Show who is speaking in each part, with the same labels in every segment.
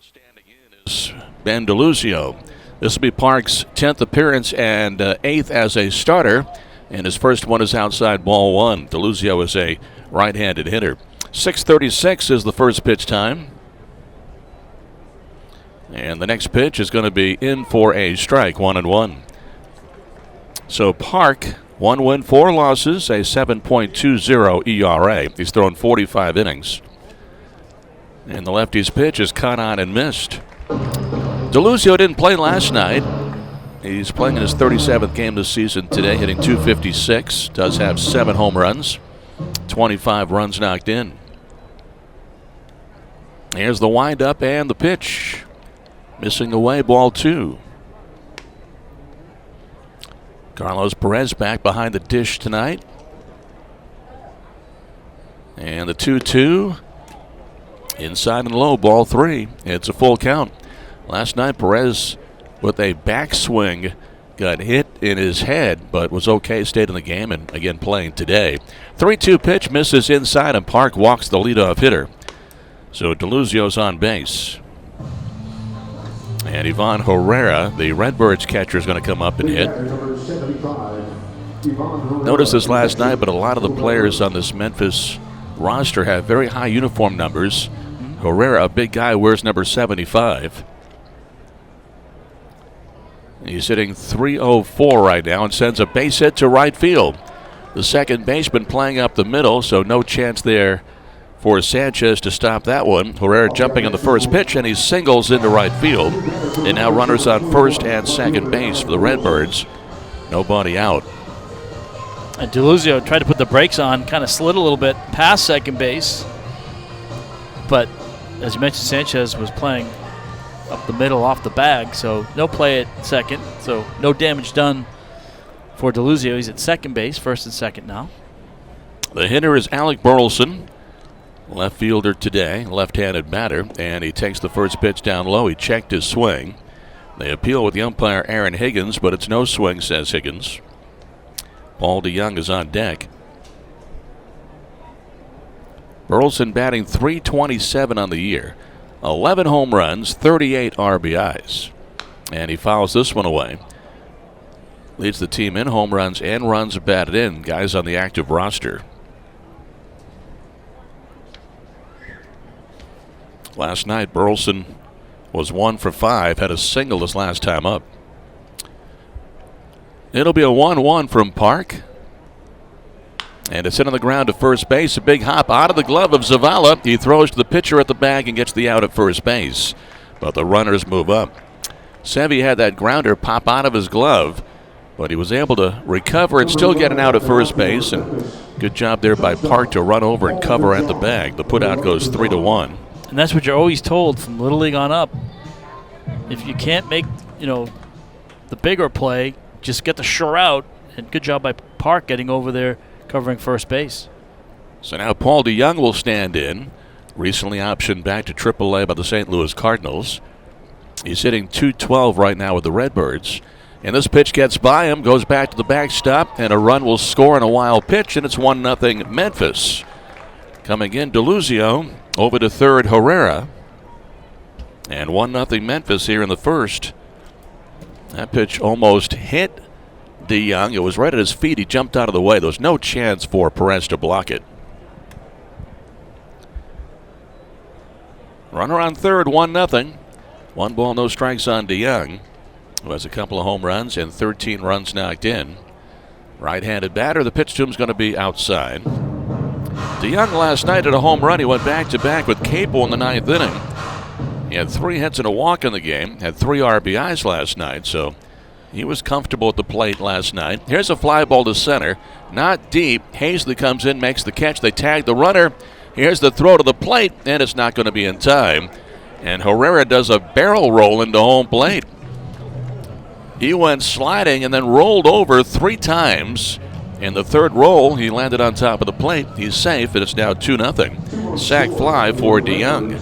Speaker 1: Standing in is Ben DeLuzio. This will be Park's 10th appearance and 8th as a starter, and his first one is outside ball one. DeLuzio is a right-handed hitter. 6:36 is the first pitch time. And the next pitch is going to be in for a strike, 1-1. So Park, 1 win, 4 losses, a 7.20 ERA. He's thrown 45 innings. And the lefty's pitch is caught on and missed. DeLuzio didn't play last night. He's playing in his 37th game this season today, hitting .256. Does have 7 home runs, 25 runs knocked in. Here's the windup and the pitch. Missing away, ball 2. Carlos Perez back behind the dish tonight. And the 2-2. Inside and low, ball 3. It's a full count. Last night, Perez with a backswing got hit in his head, but was okay, stayed in the game, and again playing today. 3-2 pitch misses inside, and Park walks the leadoff hitter. So DeLuzio's on base. And Ivan Herrera, the Redbirds catcher, is going to come up and hit. Noticed this last night, but a lot of the players on this Memphis roster have very high uniform numbers. Herrera, a big guy, wears number 75. He's hitting .304 right now and sends a base hit to right field. The second baseman playing up the middle, so no chance there for Sanchez to stop that one. Herrera jumping on the first pitch, and he singles into right field. And now runners on first and second base for the Redbirds. Nobody out.
Speaker 2: And DeLuzio tried to put the brakes on, kind of slid a little bit past second base. But as you mentioned, Sanchez was playing up the middle off the bag, so no play at second. So no damage done for DeLuzio. He's at second base, first and second now.
Speaker 1: The hitter is Alec Burleson, left fielder today, left-handed batter, and he takes the first pitch down low. He checked his swing. They appeal with the umpire, Aaron Higgins, but it's no swing, says Higgins. Paul DeYoung is on deck. Burleson batting .327 on the year. 11 home runs, 38 RBIs. And he fouls this one away. Leads the team in home runs and runs batted in, guys on the active roster. Last night, Burleson was 1 for 5, had a single his last time up. It'll be a 1-1 from Park. And it's in on the ground to first base. A big hop out of the glove of Zavala. He throws to the pitcher at the bag and gets the out at first base. But the runners move up. Sevy had that grounder pop out of his glove, but he was able to recover and still get an out at first base. And good job there by Park to run over and cover at the bag. The putout goes 3-1.
Speaker 2: And that's what you're always told from Little League on up. If you can't make, the bigger play, just get the sure out. And good job by Park getting over there, covering first base.
Speaker 1: So now Paul DeYoung will stand in. Recently optioned back to AAA by the St. Louis Cardinals. He's hitting .212 right now with the Redbirds. And this pitch gets by him, goes back to the backstop, and a run will score on a wild pitch, and it's 1-0 Memphis. Coming in, DeLuzio over to third, Herrera. And 1-0 Memphis here in the first. That pitch almost hit DeYoung. It was right at his feet. He jumped out of the way. There was no chance for Perez to block it. Runner on third, 1-0. 1 ball, no strikes on DeYoung, who has a couple of home runs and 13 runs knocked in. Right-handed batter. The pitch to him is going to be outside. DeYoung last night had a home run. He went back-to-back with Capel in the 9th inning. He had 3 hits and a walk in the game. Had 3 RBIs last night, so he was comfortable at the plate last night. Here's a fly ball to center. Not deep. Hazley comes in, makes the catch. They tag the runner. Here's the throw to the plate, and it's not going to be in time. And Herrera does a barrel roll into home plate. He went sliding and then rolled over 3 times. In the third roll, he landed on top of the plate. He's safe, and it's now 2-0. Sac fly for DeYoung.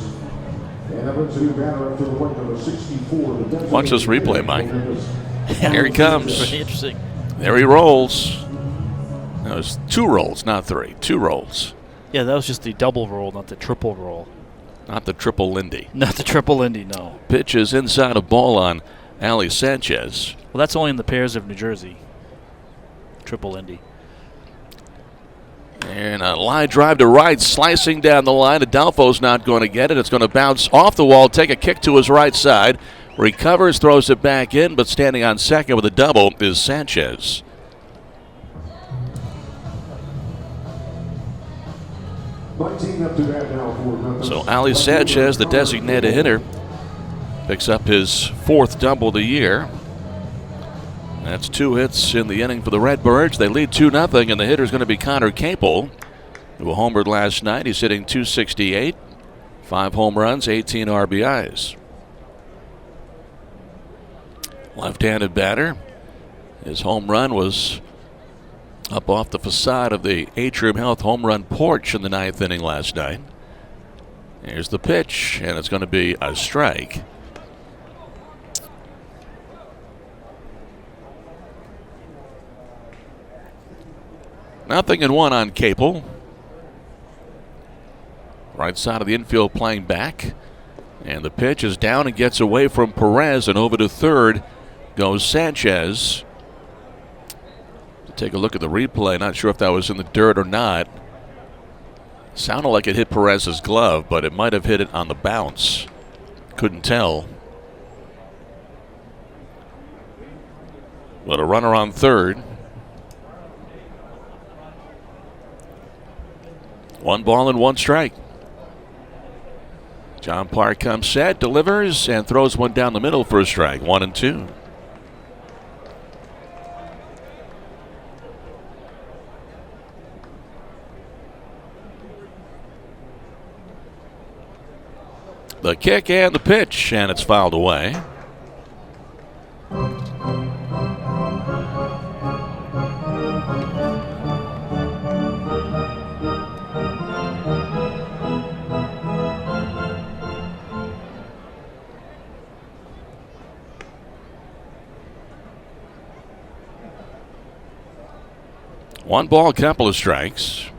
Speaker 1: Watch this replay, Mike. Here he comes.
Speaker 2: Pretty interesting.
Speaker 1: There he rolls. No, it's 2 rolls, not 3. 2 rolls.
Speaker 2: Yeah, that was just the double roll, not the triple roll.
Speaker 1: Not the triple Lindy.
Speaker 2: Not the triple Lindy, no.
Speaker 1: Pitch is inside a ball on Ali Sanchez.
Speaker 2: Well, that's only in the pairs of New Jersey. Triple Lindy.
Speaker 1: And a line drive to right, slicing down the line. Adolfo's not going to get it. It's going to bounce off the wall, take a kick to his right side. Recovers, throws it back in, but standing on second with a double is Sanchez. So Ali Sanchez, the designated hitter, picks up his 4th double of the year. That's 2 hits in the inning for the Redbirds. They lead 2-0, and the hitter's going to be Connor Capel, who homered last night. He's hitting .268, 5 home runs, 18 RBIs. Left-handed batter. His home run was up off the facade of the Atrium Health home run porch in the 9th inning last night. Here's the pitch, and it's going to be a strike. Nothing in 1 on Capel. Right side of the infield playing back. And the pitch is down and gets away from Perez, and over to third goes Sanchez. Take a look at the replay. Not sure if that was in the dirt or not. Sounded like it hit Perez's glove, but it might have hit it on the bounce. Couldn't tell. But a runner on third. 1 ball and 1 strike. John Park comes set, delivers, and throws one down the middle for a strike. 1-2. The kick and the pitch, and it's fouled away. One ball, couple of strikes.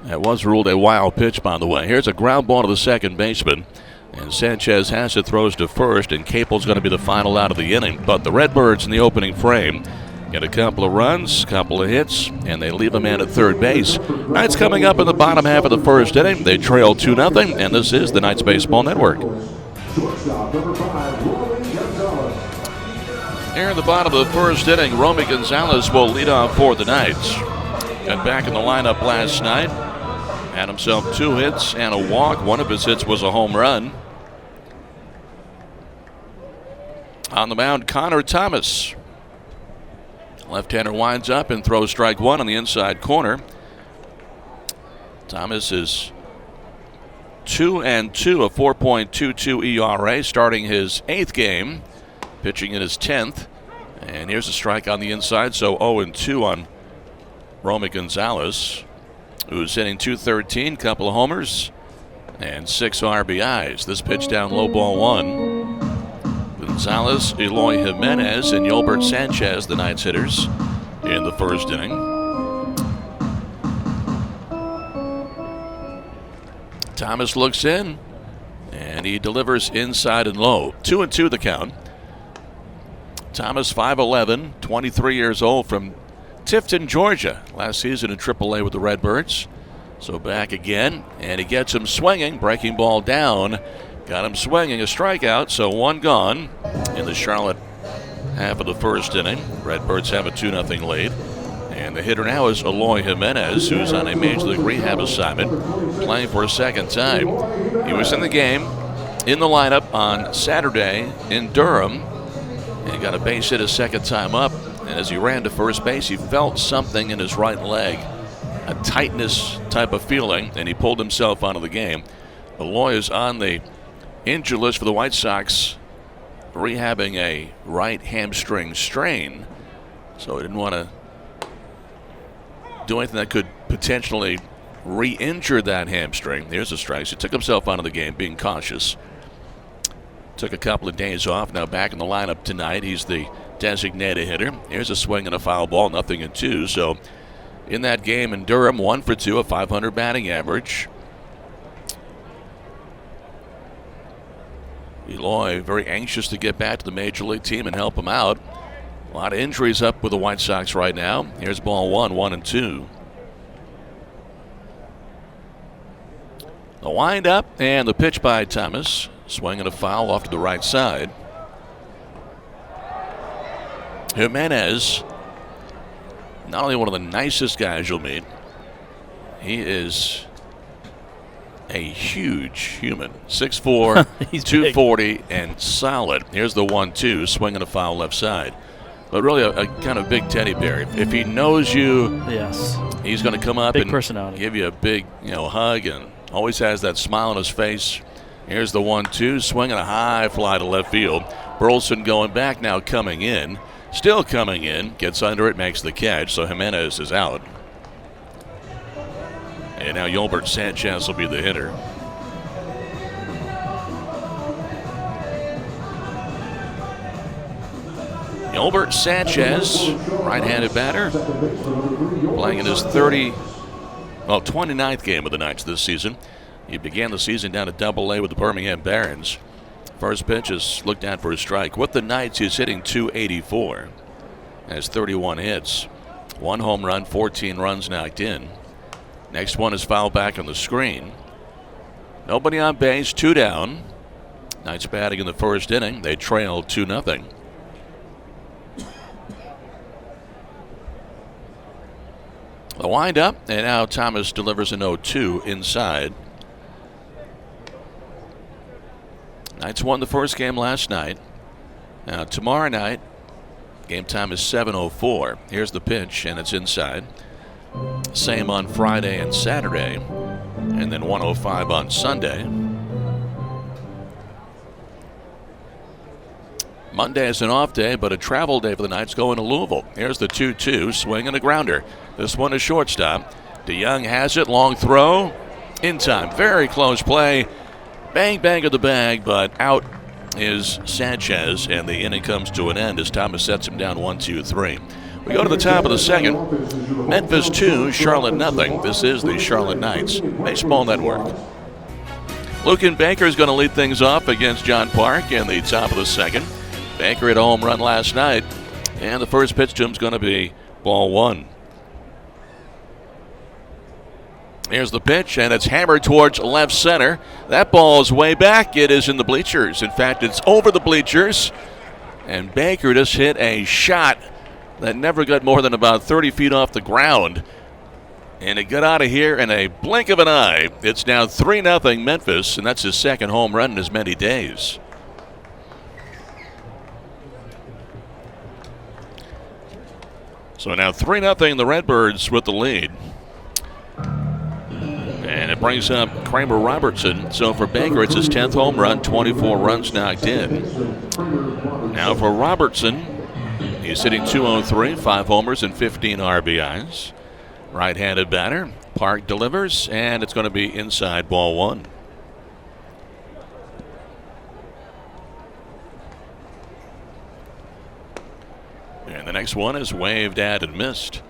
Speaker 1: That was ruled a wild pitch, by the way. Here's a ground ball to the second baseman. And Sanchez has it, throws to first, and Capel's going to be the final out of the inning. But the Redbirds in the opening frame get a couple of runs, couple of hits, and they leave a man at third base. Knights coming up in the bottom half of the first inning. They trail 2-0, and this is the Knights Baseball Network. Here in the bottom of the first inning, Romy Gonzalez will lead off for the Knights. Got back in the lineup last night. Had himself 2 hits and a walk. One of his hits was a home run. On the mound, Connor Thomas. Left-hander winds up and throws strike 1 on the inside corner. Thomas is 2-2, a 4.22 ERA, starting his 8th game, pitching in his 10th. And here's a strike on the inside, so 0-2 on Romy Gonzalez, who's hitting .213, couple of homers, and 6 RBIs. This pitch down low, ball 1. Gonzalez, Eloy Jimenez, and Yolbert Sanchez, the Knights hitters, in the first inning. Thomas looks in, and he delivers inside and low. 2-2 the count. Thomas, 5'11", 23 years old, from Tifton, Georgia. Last season in AAA with the Redbirds. So back again, and he gets him swinging. Breaking ball down. Got him swinging, a strikeout, so 1 gone in the Charlotte half of the first inning. Redbirds have a 2-0 lead. And the hitter now is Eloy Jimenez, who's on a Major League rehab assignment, playing for a second time. He was in the game, in the lineup on Saturday in Durham, and got a base hit his second time up. And as he ran to first base, he felt something in his right leg, a tightness type of feeling, and he pulled himself out of the game. Eloy is on the injured list for the White Sox, rehabbing a right hamstring strain. So he didn't want to do anything that could potentially re-injure that hamstring. Here's a strike. So he took himself out of the game, being cautious. Took a couple of days off. Now back in the lineup tonight. He's the designated hitter. Here's a swing and a foul ball, 0-2. So in that game in Durham. 1 for 2, a .500 batting average. Eloy very anxious to get back to the Major League team and help him out. A lot of injuries up with the White Sox right now. Here's ball 1, 1-2. The windup and the pitch by Thomas. Swinging a foul off to the right side. Jimenez, not only one of the nicest guys you'll meet, he is a huge human. 6'4", 240, and solid. Here's the 1-2, swinging a foul left side. But really a kind of big teddy bear. If he knows you,
Speaker 2: yes,
Speaker 1: he's going to come up and
Speaker 2: personality.
Speaker 1: Give you a big hug, and always has that smile on his face. Here's the 1-2, swinging a high fly to left field. Burleson going back now, coming in. Still coming in, gets under it, makes the catch, so Jimenez is out. And now Yolbert Sanchez will be the hitter. Yolbert Sanchez, right-handed batter, playing in his 29th game of the Knights this season. He began the season down at Double-A with the Birmingham Barons. First pitch is looked at for a strike. With the Knights, he's hitting .284. Has 31 hits. 1 home run, 14 runs knocked in. Next one is foul back on the screen. Nobody on base, 2 down. Knights batting in the first inning. They trail 2-0. The windup, and now Thomas delivers an 0-2 inside. Knights won the first game last night. Now tomorrow night, game time is 7:04. Here's the pitch, and it's inside. Same on Friday and Saturday, and then 1:05 on Sunday. Monday is an off day, but a travel day for the Knights going to Louisville. Here's the 2-2, swing and a grounder. This one is shortstop. DeYoung has it, long throw, in time. Very close play. Bang, bang of the bag, but out is Sanchez, and the inning comes to an end as Thomas sets him down 1-2-3. We go to the top of the second. Memphis 2, Charlotte 0. This is the Charlotte Knights Baseball Network. Lucan Baker is going to lead things off against John Park in the top of the second. Baker hit a home run last night, and the first pitch to him is going to be ball 1. Here's the pitch, and it's hammered towards left center. That ball is way back. It is in the bleachers. In fact, it's over the bleachers. And Baker just hit a shot that never got more than about 30 feet off the ground. And it got out of here in a blink of an eye. It's now 3-0 Memphis, and that's his second home run in as many days. So now 3-0 the Redbirds with the lead. And it brings up Kramer Robertson. So for Baker, it's his 10th home run, 24 runs knocked in. Now for Robertson, he's hitting .203, 5 homers and 15 RBIs. Right-handed batter. Park delivers, and it's going to be inside ball 1. And the next one is waved at and missed.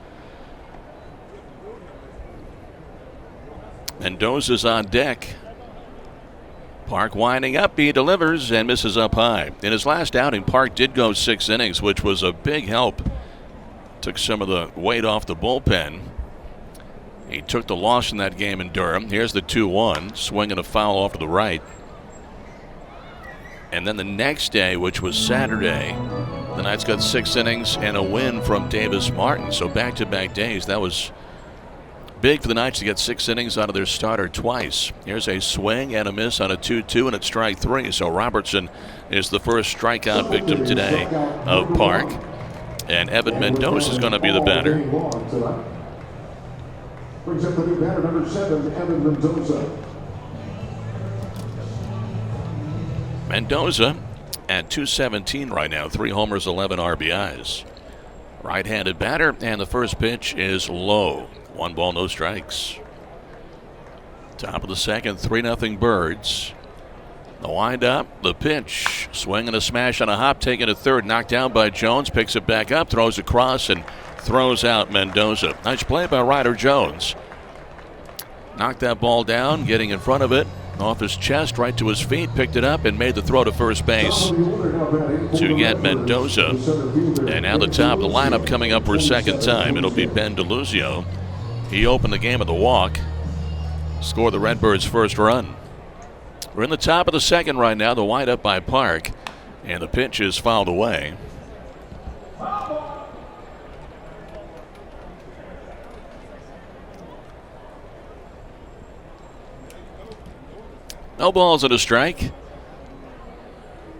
Speaker 1: Mendoza's on deck. Park winding up. He delivers and misses up high. In his last outing, Park did go 6 innings, which was a big help. Took some of the weight off the bullpen. He took the loss in that game in Durham. Here's the 2-1. Swinging a foul off to the right. And then the next day, which was Saturday, the Knights got 6 innings and a win from Davis Martin. So back-to-back days, that was big for the Knights to get 6 innings out of their starter twice. Here's a swing and a miss on a 2-2, and it's strike 3. So Robertson is the first strikeout victim today of Park. And Evan Mendoza is going to be the batter.
Speaker 3: Brings up the new batter, number 7, Evan Mendoza.
Speaker 1: Mendoza at .217 right now, 3 homers, 11 RBIs. Right-handed batter, and the first pitch is low. 1 ball, no strikes. Top of the second, 3-0 Birds. The wind up, the pitch, swing and a smash on a hop, taken to third, knocked down by Jones, picks it back up, throws across, and throws out Mendoza. Nice play by Ryder Jones. Knocked that ball down, getting in front of it, off his chest, right to his feet, picked it up, and made the throw to first base to get Mendoza. And now the top of the lineup coming up for a second time. It'll be Ben DeLuzio. He opened the game with a walk, scored the Redbirds' first run. We're in the top of the second right now. The windup by Park, and the pitch is fouled away. No balls and a strike.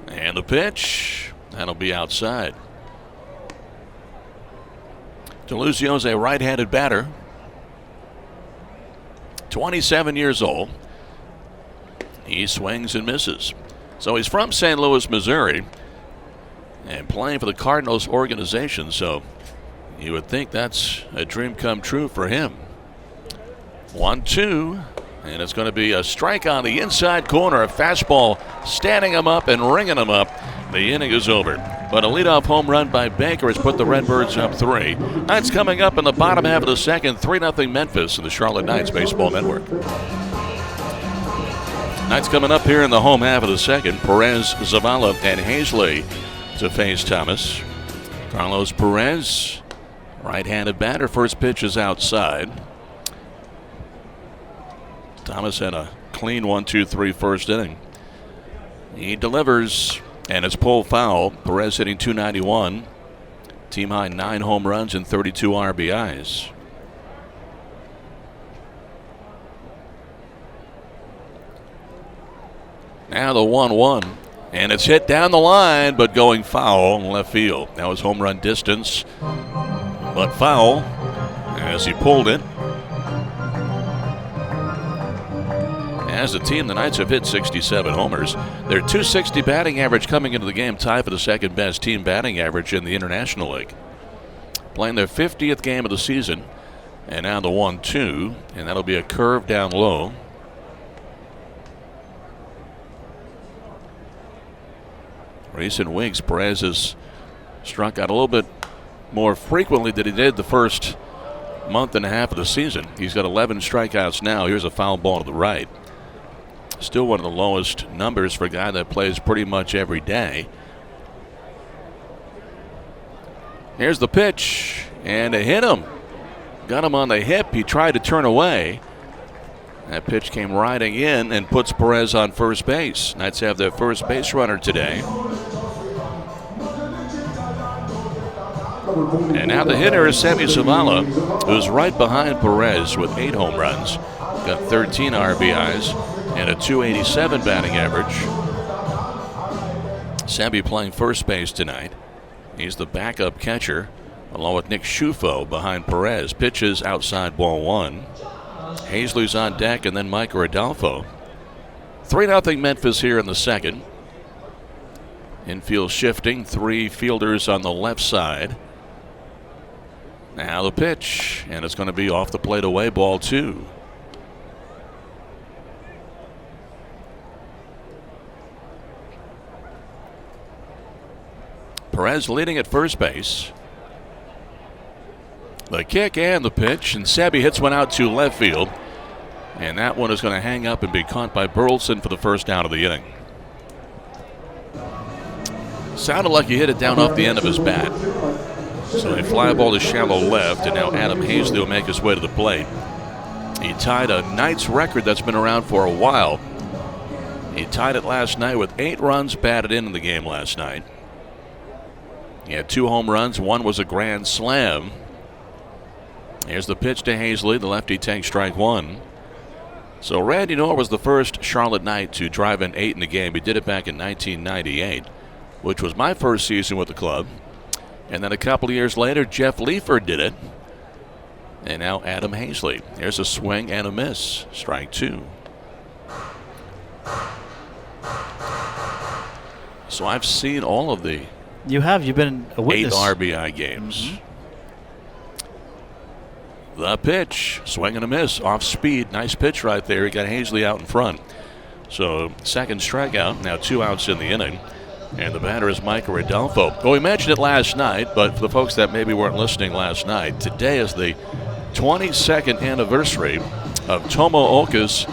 Speaker 1: And the pitch, that'll be outside. DeLuzio's a right-handed batter, 27 years old. He swings and misses. So he's from St. Louis, Missouri, and playing for the Cardinals organization, so you would think that's a dream come true for him. 1-2, and it's going to be a strike on the inside corner. A fastball standing him up and ringing him up. The inning is over. But a leadoff home run by Baker has put the Redbirds up 3. That's coming up in the bottom half of the second. 3-0 Memphis in the Charlotte Knights Baseball Network. Knights coming up here in the home half of the second. Perez, Zavala, and Hazley to face Thomas. Carlos Perez, right-handed batter. First pitch is outside. Thomas had a clean 1-2-3 first inning. He delivers, and it's pulled foul. Perez hitting .291. Team high 9 home runs and 32 RBIs. Now the 1-1, and it's hit down the line, but going foul in left field. That was home run distance, but foul as he pulled it. As a team, the Knights have hit 67 homers. Their .260 batting average coming into the game, tied for the second best team batting average in the International League. Playing their 50th game of the season, and now the 1-2, and that'll be a curve down low. Recent weeks, Perez has struck out a little bit more frequently than he did the first month and a half of the season. He's got 11 strikeouts now. Here's a foul ball to the right. Still one of the lowest numbers for a guy that plays pretty much every day. Here's the pitch, and it hit him. Got him on the hip. He tried to turn away. That pitch came riding in and puts Perez on first base. Knights have their first base runner today. And now the hitter is Sammy Zavala, who's right behind Perez with 8 home runs. Got 13 RBIs and a .287 batting average. Sammy playing first base tonight. He's the backup catcher, along with Nick Schufo behind Perez. Pitches outside ball 1. Hazley's on deck, and then Mike Rodolfo. 3-0 Memphis here in the second. Infield shifting, 3 fielders on the left side. Now the pitch, and it's going to be off the plate away, ball 2. Perez leading at first base. The kick and the pitch, and Sabby hits one out to left field. And that one is going to hang up and be caught by Burleson for the first down of the inning. Sounded like he hit it down off the end of his bat. So a fly ball to shallow left, and now Adam Hazley will make his way to the plate. He tied a Knights record that's been around for a while. He tied it last night with 8 runs batted in the game last night. He had 2 home runs. One was a grand slam. Here's the pitch to Hazley. The lefty takes strike 1. So Randy Knorr was the first Charlotte Knight to drive in 8 in the game. He did it back in 1998, which was my first season with the club. And then a couple of years later, Jeff Leifert did it. And now Adam Hazley. Here's a swing and a miss. Strike 2. So I've seen all of the
Speaker 2: You've been a witness.
Speaker 1: 8 RBI games. The pitch, swing and a miss, off speed. Nice pitch right there. He got Hazley out in front. So second strikeout, now 2 outs in the inning. And the batter is Mike Rodolfo. Well, we mentioned it last night, but for the folks that maybe weren't listening last night, today is the 22nd anniversary of Tomo Oka's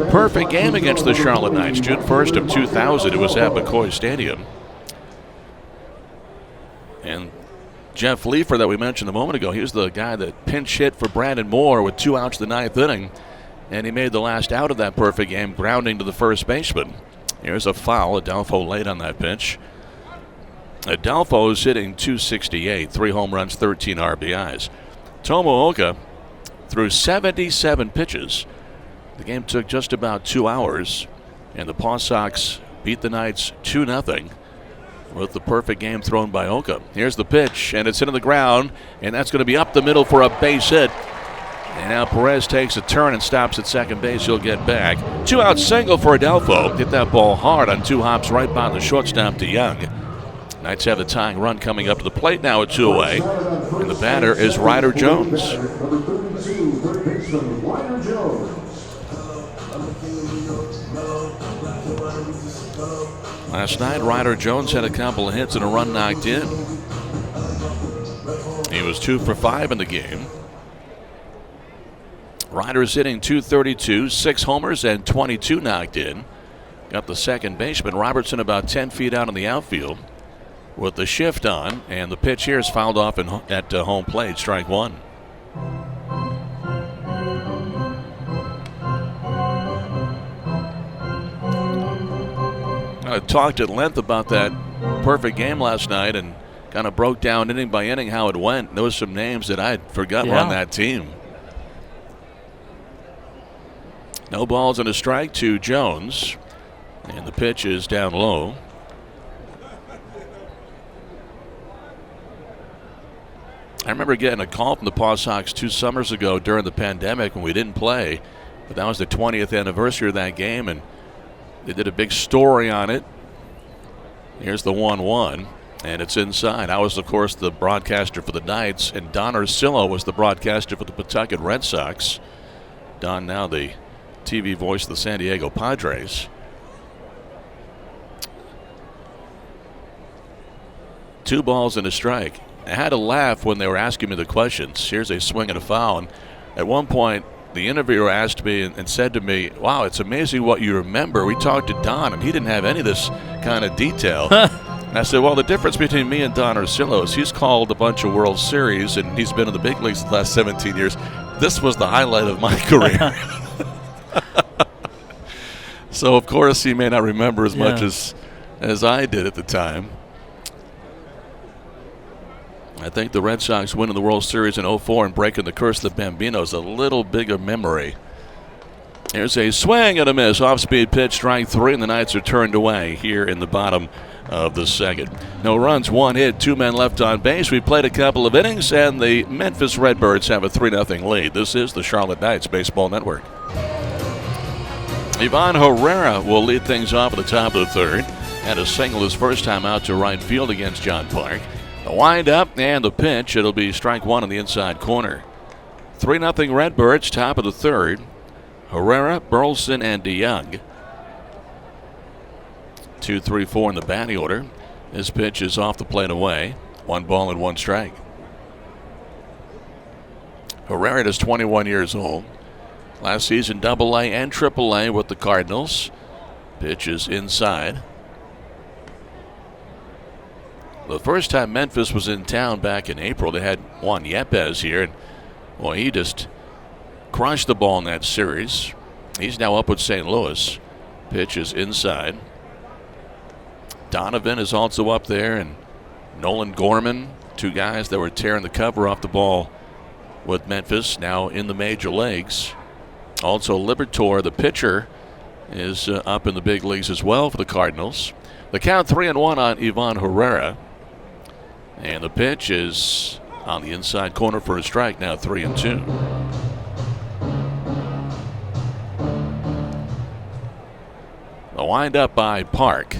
Speaker 1: perfect game against the Charlotte Knights. June 1st of 2000, it was at McCoy Stadium. And Jeff Leifer that we mentioned a moment ago, he was the guy that pinch hit for Brandon Moore with 2 outs the 9th inning. And he made the last out of that perfect game, grounding to the first baseman. Here's a foul. Adolfo late on that pitch. Adolfo is hitting .268, 3 home runs, 13 RBIs. Tomo Oka threw 77 pitches. The game took just about 2 hours, and the Paw Sox beat the Knights 2-0 with the perfect game thrown by Oka. Here's the pitch, and it's into the ground, and that's going to be up the middle for a base hit. And now Perez takes a turn and stops at second base. He'll get back. 2-out single for Adolfo. Hit that ball hard on 2 hops right by the shortstop DeYoung. Knights have the tying run coming up to the plate now at 2 away. And the batter is Ryder Jones. Last night, Ryder Jones had a couple of hits and a run knocked in. He was 2 for 5 in the game. Ryder's hitting .232, 6 homers and 22 knocked in. Got the second baseman, Robertson, about 10 feet out in the outfield with the shift on, and the pitch here is fouled off at home plate, strike 1. I talked at length about that perfect game last night and kind of broke down inning by inning how it went. There was some names that I'd forgotten on that team. No balls and a strike to Jones. And the pitch is down low. I remember getting a call from the Paw Sox 2 summers ago during the pandemic when we didn't play. But that was the 20th anniversary of that game, and they did a big story on it. Here's the 1-1, and it's inside. I was, of course, the broadcaster for the Knights, and Don Ursillo was the broadcaster for the Pawtucket Red Sox. Don now the TV voice of the San Diego Padres. 2 balls and a strike. I had a laugh when they were asking me the questions. Here's a swing and a foul. And at one point, the interviewer asked me and said to me, "Wow, it's amazing what you remember. We talked to Don, and he didn't have any of this kind of detail." And I said, well, the difference between me and Don Ursillo is he's called a bunch of World Series, and he's been in the big leagues the last 17 years. This was the highlight of my career. So, of course, he may not remember as much as I did at the time. I think the Red Sox winning the World Series in 04 and breaking the curse of the Bambinos a little bigger memory. Here's a swing and a miss. Off-speed pitch, strike 3, and the Knights are turned away here in the bottom of the second. No runs, 1 hit, 2 men left on base. We played a couple of innings, and the Memphis Redbirds have a 3-0 lead. This is the Charlotte Knights Baseball Network. Ivan Herrera will lead things off at the top of the third. Had a single his first time out to right field against John Park. The wind-up and the pitch. It'll be strike 1 on the inside corner. 3-0 Redbirds, top of the third. Herrera, Burleson, and DeYoung. 2, 3, 4 in the batting order. This pitch is off the plate away. 1 ball and 1 strike. Herrera is 21 years old. Last season, AA and AAA with the Cardinals. Pitch is inside. The first time Memphis was in town back in April, they had Juan Yepes here, and well, he just crushed the ball in that series. He's now up with St. Louis. Pitch is inside. Donovan is also up there, and Nolan Gorman, 2 guys that were tearing the cover off the ball with Memphis, now in the major leagues. Also, Liberatore, the pitcher, is up in the big leagues as well for the Cardinals. The count 3-1 on Ivan Herrera. And the pitch is on the inside corner for a strike, now 3-2. The wind-up by Park.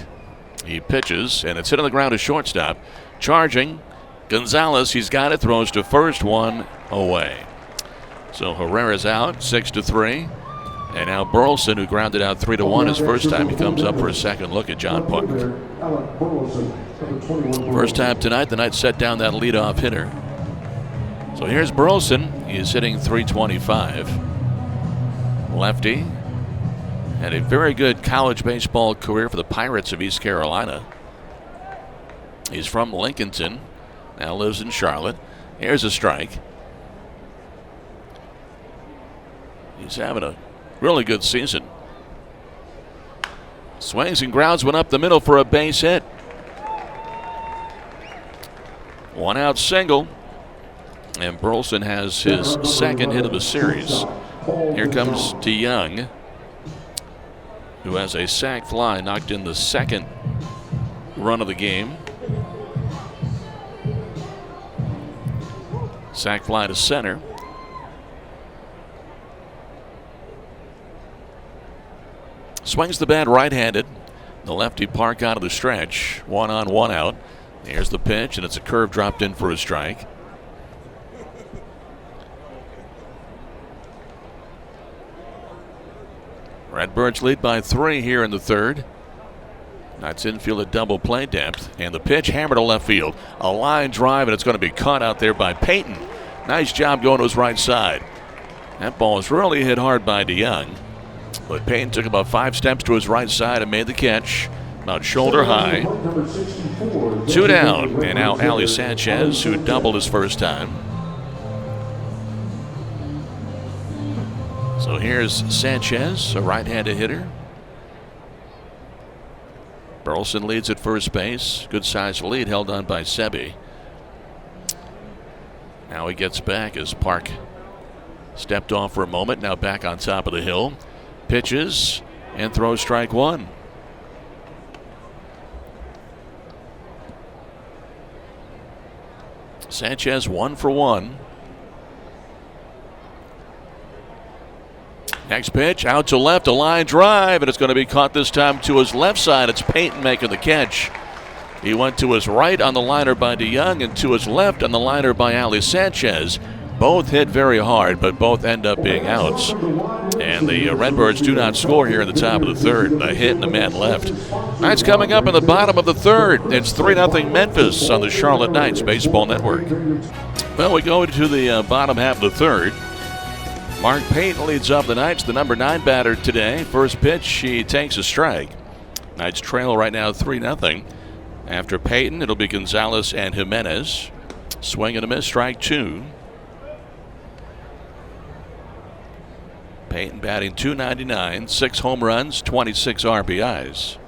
Speaker 1: He pitches, and it's hit on the ground to shortstop. Charging Gonzalez, he's got it, throws to first, 1 away. So Herrera's out, 6-3. And now Burleson, who grounded out 3-1 his first time, he comes up for a second look at John Park. First time tonight, the Knights set down that leadoff hitter. So here's Burleson. He is hitting .325. Lefty. Had a very good college baseball career for the Pirates of East Carolina. He's from Lincolnton. Now lives in Charlotte. Here's a strike. He's having a really good season. Swings and grounds one up the middle for a base hit. 1 out single. And Burleson has his second hit of the series. Here comes DeYoung, who has a sac fly, knocked in the second run of the game. Sac fly to center. Swings the bat right-handed. The lefty Park out of the stretch. 1 on, 1 out. Here's the pitch, and it's a curve dropped in for a strike. Redbirds lead by 3 here in the third. Knights infield at double play depth. And the pitch hammered to left field. A line drive, and it's going to be caught out there by Payton. Nice job going to his right side. That ball was really hit hard by DeYoung. But Payton took about 5 steps to his right side and made the catch. About shoulder high. 2 down. And now Ali Sanchez, who doubled his first time. So here's Sanchez, a right-handed hitter. Burleson leads at first base. Good sized lead held on by Sebi. Now he gets back as Park stepped off for a moment. Now back on top of the hill. Pitches and throws strike 1. Sanchez 1 for 1. Next pitch out to left, a line drive, and it's going to be caught this time to his left side. It's Payton making the catch. He went to his right on the liner by DeYoung and to his left on the liner by Ali Sanchez. Both hit very hard, but both end up being outs. And the Redbirds do not score here in the top of the third. A hit and a man left. Knights coming up in the bottom of the third. It's 3-0 Memphis on the Charlotte Knights Baseball Network. Well, we go to the bottom half of the third. Mark Payton leads up the Knights, the number 9 batter today. First pitch, he takes a strike. Knights trail right now 3-0. After Payton, it'll be Gonzalez and Jimenez. Swing and a miss, strike 2. Payton batting .299, 6 home runs, 26 RBIs.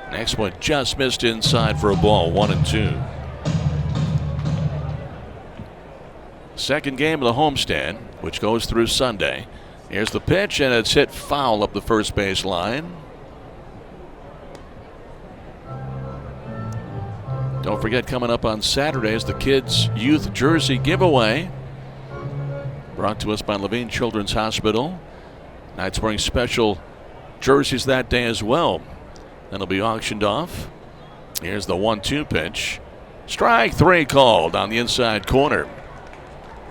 Speaker 1: Next one just missed inside for a ball, 1-2. Second game of the homestand, which goes through Sunday. Here's the pitch, and it's hit foul up the first base line. Don't forget, coming up on Saturday is the kids' youth jersey giveaway. Brought to us by Levine Children's Hospital. Knights wearing special jerseys that day as well. That'll be auctioned off. Here's the 1-2 pitch. Strike 3 called on the inside corner.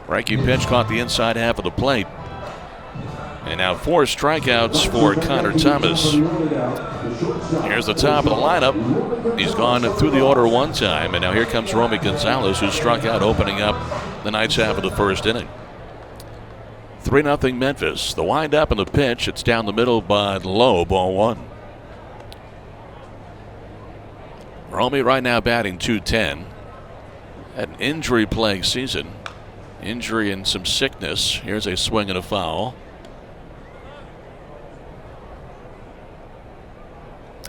Speaker 1: Breaking pitch caught the inside half of the plate. And now 4 strikeouts for Connor Thomas. Here's the top of the lineup. He's gone through the order 1 time. And now here comes Romy Gonzalez, who struck out opening up the Knights half of the first inning. 3-0 Memphis. The windup and the pitch. It's down the middle but low, ball 1. Romy right now batting .210. Had an injury-plagued season. Injury and some sickness. Here's a swing and a foul.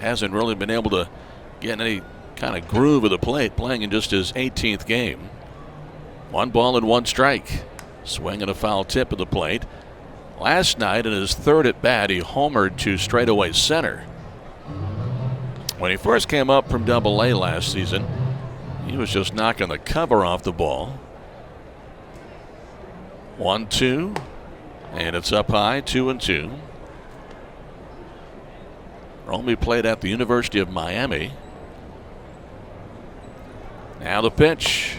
Speaker 1: Hasn't really been able to get any kind of groove of the plate, playing in just his 18th game. 1 ball and 1 strike. Swing and a foul tip of the plate. Last night in his 3rd at bat, he homered to straightaway center. When he first came up from Double-A last season, he was just knocking the cover off the ball. 1-2, and it's up high, 2-2. Romy played at the University of Miami. Now the pitch.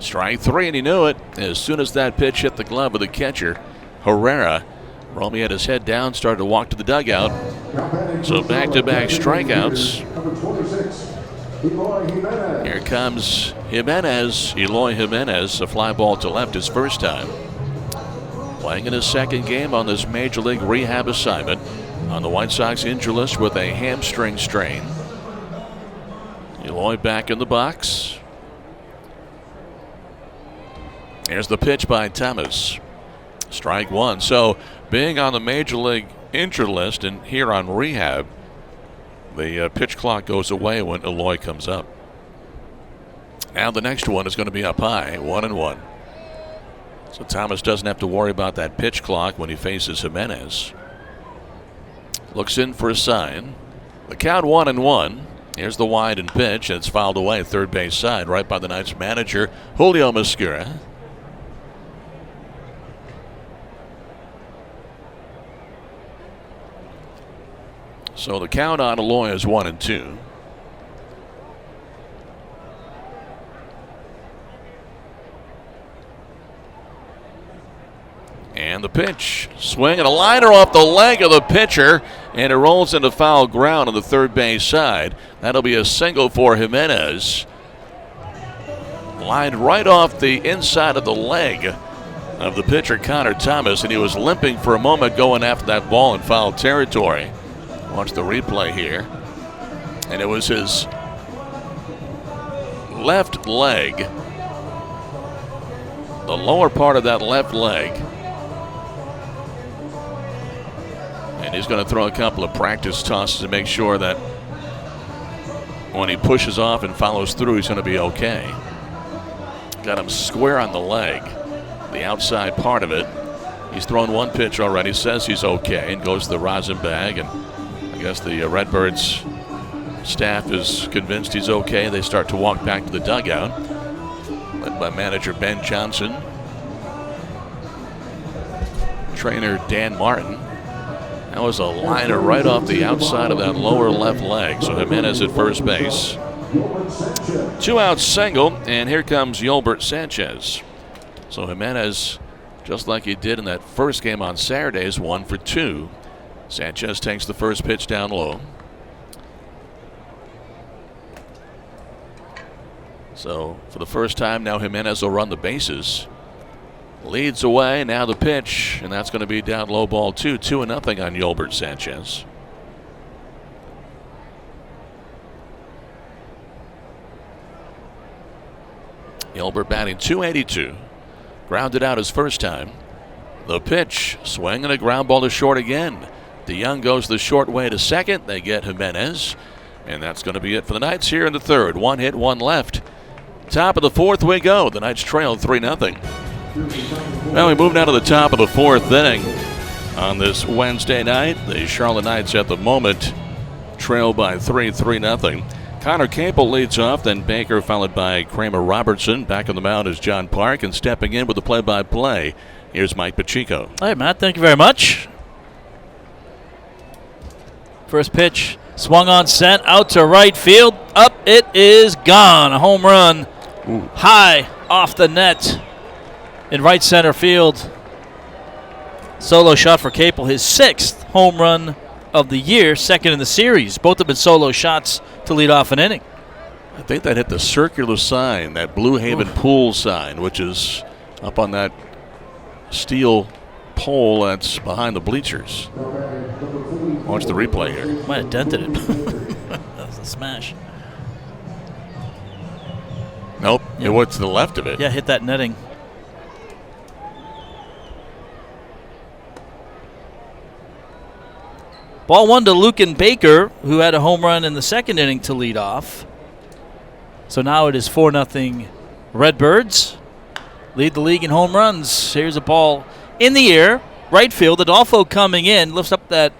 Speaker 1: Strike 3, and he knew it. As soon as that pitch hit the glove of the catcher, Herrera. Romy had his head down, started to walk to the dugout. So back-to-back strikeouts.
Speaker 3: Number 26, Eloy Jimenez.
Speaker 1: Here comes Jimenez, Eloy Jimenez, a fly ball to left his first time. Playing in his second game on this Major League rehab assignment on the White Sox injury list with a hamstring strain. Eloy back in the box. Here's the pitch by Thomas. Strike one. So being on the Major League injured list and here on rehab, the pitch clock goes away when Eloy comes up. Now the next one is going to be up high, 1-1. So Thomas doesn't have to worry about that pitch clock when he faces Jimenez. Looks in for a sign. The count 1-1. Here's the wide and pitch, and it's fouled away third base side right by the Knights manager, Julio Mascura. So the count on Eloy is 1-2. And the pitch. Swing and a liner off the leg of the pitcher, and it rolls into foul ground on the third base side. That'll be a single for Jimenez. Lined right off the inside of the leg of the pitcher, Connor Thomas, and he was limping for a moment going after that ball in foul territory. Watch the replay here. And it was his left leg, the lower part of that left leg. And he's going to throw a couple of practice tosses to make sure that when he pushes off and follows through, he's going to be okay. Got him square on the leg, the outside part of it. He's thrown one pitch already, says he's okay, and goes to the rosin bag. And I guess the Redbirds staff is convinced he's okay. They start to walk back to the dugout, led by manager Ben Johnson, trainer Dan Martin. That was a liner right off the outside of that lower left leg. So Jimenez at first base. 2-out single, and here comes Yolbert Sanchez. So Jimenez, just like he did in that first game on Saturday, is 1 for 2. Sanchez takes the first pitch down low. So for the first time now, Jimenez will run the bases. Leads away, now the pitch, and that's going to be down low, ball 2. 2-0 on Yolbert Sanchez. Yolbert batting .282. Grounded out his first time. The pitch, swing and a ground ball to short again. DeYoung goes the short way to second. They get Jimenez, and that's going to be it for the Knights here in the third. 1 hit, 1 left. Top of the fourth we go. The Knights trail 3-0. Well, we move now to the top of the fourth inning on this Wednesday night. The Charlotte Knights at the moment trail by 3-0. Connor Capel leads off, then Baker followed by Kramer Robertson. Back on the mound is John Park, and stepping in with the play-by-play, here's Mike Pacheco.
Speaker 2: Hey, Matt, thank you very much. First pitch, swung on, sent out to right field. Up, it is gone. A home run.
Speaker 1: Ooh.
Speaker 2: High off the net in right center field. Solo shot for Capel, his 6th home run of the year, 2nd in the series. Both have been solo shots to lead off an inning.
Speaker 1: I think that hit the circular sign, that Blue Haven pool sign, which is up on that steel pole that's behind the bleachers. Watch the replay here.
Speaker 2: Might have dented it. That was a smash.
Speaker 1: Nope,
Speaker 2: Yeah.
Speaker 1: It went to the left of it.
Speaker 2: Yeah, hit that netting. Ball 1 to Lucan Baker, who had a home run in the 2nd inning to lead off. So now it is 4-0 Redbirds. Lead the league in home runs. Here's a ball in the air. Right field. Adolfo coming in, lifts up that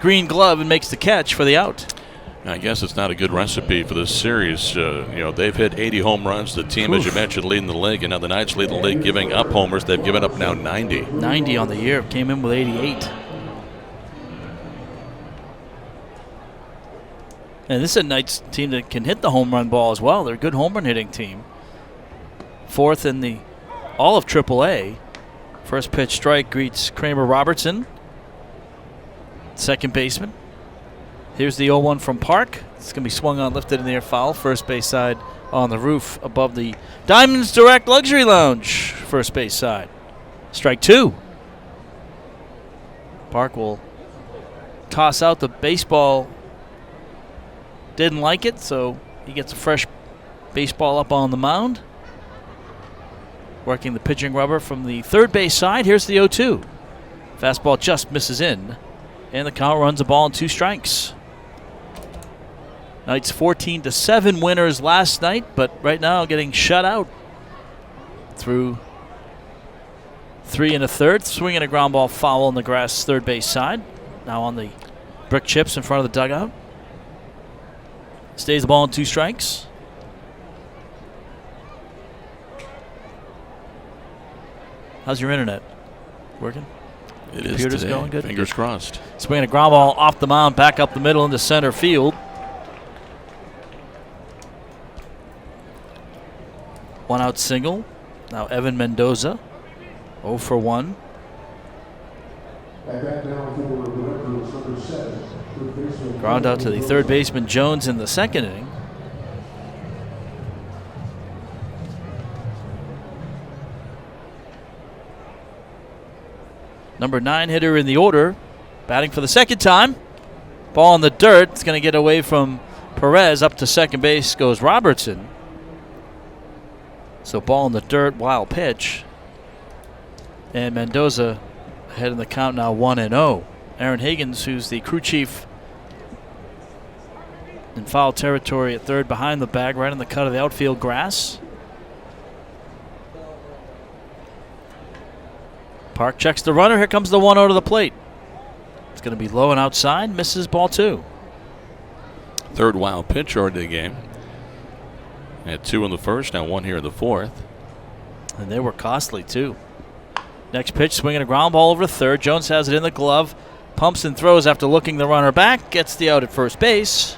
Speaker 2: green glove and makes the catch for the out.
Speaker 1: I guess it's not a good recipe for this series. They've hit 80 home runs. The team, as you mentioned, leading the league, and now the Knights lead the league giving up homers. They've given up now 90.
Speaker 2: 90 on the year. Came in with 88. And this is a Knights team that can hit the home run ball as well. They're a good home run hitting team. 4th in the all of AAA. First pitch strike greets Kramer Robertson, second baseman. Here's the 0-1 from Park. It's going to be swung on, lifted in the air, foul. First base side on the roof above the Diamonds Direct Luxury Lounge. First base side. Strike 2. Park will toss out the baseball. Didn't like it, so he gets a fresh baseball up on the mound. Working the pitching rubber from the third base side. Here's the 0-2. Fastball just misses in. And the count runs a ball and 2 strikes. Knights 14-7 winners last night, but right now getting shut out through 3 1/3. Swinging a ground ball foul on the grass third base side. Now on the brick chips in front of the dugout. Stays the ball in 2 strikes. How's your internet? Working?
Speaker 1: It is
Speaker 2: Computer's
Speaker 1: today.
Speaker 2: going good?
Speaker 1: Fingers crossed.
Speaker 2: Swinging a ground ball off the mound, back up the middle into center field. One out single. Now Evan Mendoza, 0 for 1. Ground out to the third baseman Jones in the second inning. Number 9 hitter in the order, batting for the second time. Ball in the dirt. It's going to get away from Perez. Up to second base goes Robertson. So ball in the dirt, wild pitch. And Mendoza ahead in the count now 1-0. Aaron Higgins, who's the crew chief in foul territory at third behind the bag, right in the cut of the outfield grass. Park checks the runner. Here comes the 1-0 to the plate. It's going to be low and outside. Misses ball 2.
Speaker 1: Third wild pitch already in the game. Had 2 in the first, now 1 here in the fourth.
Speaker 2: And they were costly too. Next pitch, swinging a ground ball over to third. Jones has it in the glove. Pumps and throws after looking the runner back. Gets the out at first base.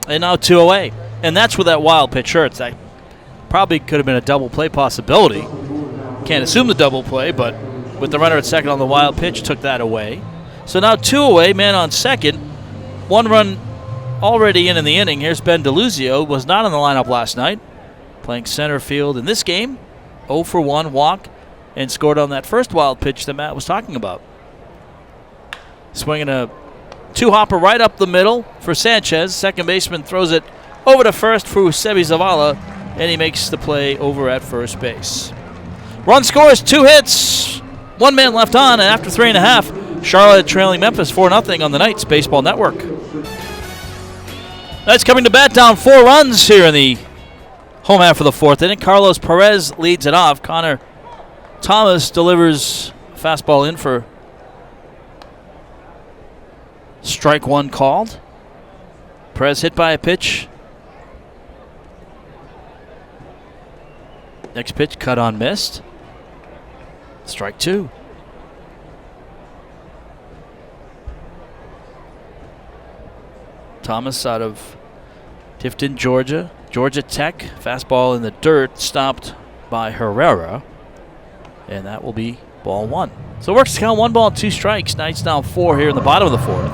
Speaker 2: And now 2 away. And that's where that wild pitch hurts. That probably could have been a double play possibility. Can't assume the double play, but with the runner at second on the wild pitch, took that away. So now 2 away, man on second. 1 run already in the inning. Here's Ben DeLuzio, was not in the lineup last night. Playing center field in this game. 0 for 1 walk and scored on that first wild pitch that Matt was talking about. Swinging a 2-hopper right up the middle for Sanchez. Second baseman throws it over to first for Sebi Zavala, and he makes the play over at first base. Run scores, 2 hits, 1 man left on, and after 3.5, Charlotte trailing Memphis 4-0 on the Knights Baseball Network. Knights coming to bat, down 4 runs here in the home half of the fourth inning. Carlos Perez leads it off. Connor Thomas delivers fastball in for strike 1 called. Perez hit by a pitch. Next pitch cut on, missed. Strike 2. Thomas out of Tifton, Georgia. Georgia Tech. Fastball in the dirt, stopped by Herrera. And that will be ball 1. So it works to count 1 ball, 2 strikes. Knights down 4 here in the bottom of the fourth.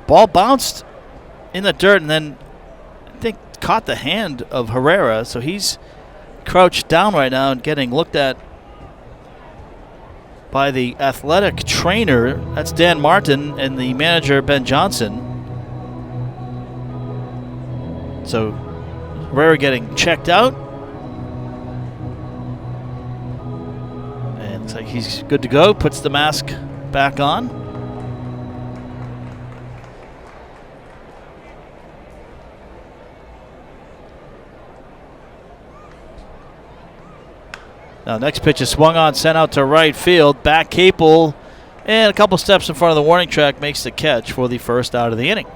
Speaker 2: Ball bounced in the dirt and then I think caught the hand of Herrera, so he's crouched down right now and getting looked at by the athletic trainer. That's Dan Martin, and the manager Ben Johnson. So Herrera getting checked out. And looks like he's good to go. Puts the mask back on. Now, next pitch is swung on, sent out to right field. Back Capel, and a couple steps in front of the warning track, makes the catch for the first out of the inning.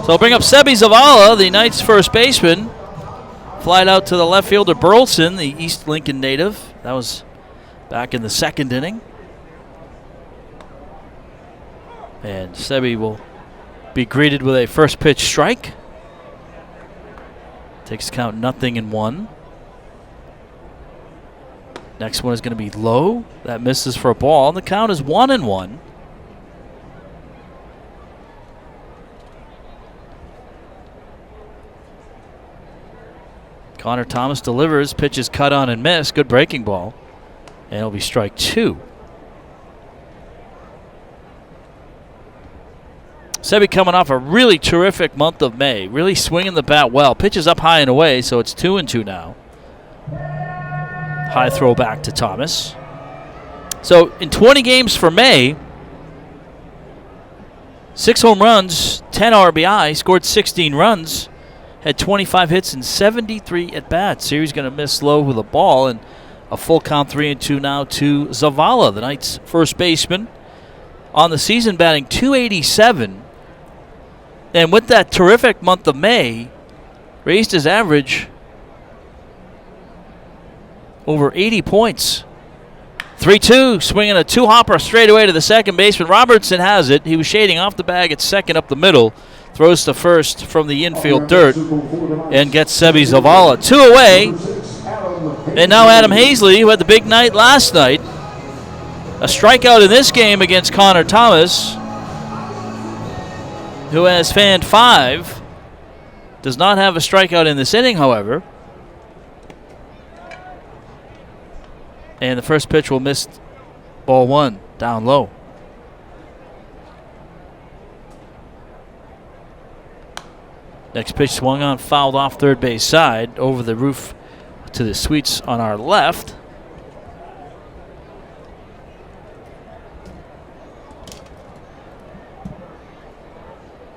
Speaker 2: So bring up Sebi Zavala, the Knights' first baseman. Flied out to the left fielder Burleson, the East Lincoln native. That was back in the second inning. And Sebi will be greeted with a first pitch strike. Takes count 0-1. Next one is going to be low. That misses for a ball. And the count is 1-1. Connor Thomas delivers. Pitch is cut on and missed. Good breaking ball. And it'll be strike 2. Sebi coming off a really terrific month of May. Really swinging the bat well. Pitches up high and away, so it's 2-2 now. High throw back to Thomas. So in 20 games for May, 6 home runs, 10 RBI, scored 16 runs, had 25 hits and 73 at-bats. Here he's going to miss low with a ball, and a full count 3-2 now to Zavala, the Knights' first baseman. On the season, batting .287. And with that terrific month of May, raised his average over 80 points. 3-2, swinging a two-hopper straight away to the second baseman. Robertson has it. He was shading off the bag at second up the middle. Throws to first from the infield dirt and gets Sebi Zavala. 2 away. And now Adam Hazley, who had the big night last night. A strikeout in this game against Connor Thomas, who has fanned 5. Does not have a strikeout in this inning, however. And the first pitch will miss ball 1, down low. Next pitch swung on, fouled off third base side, over the roof to the suites on our left.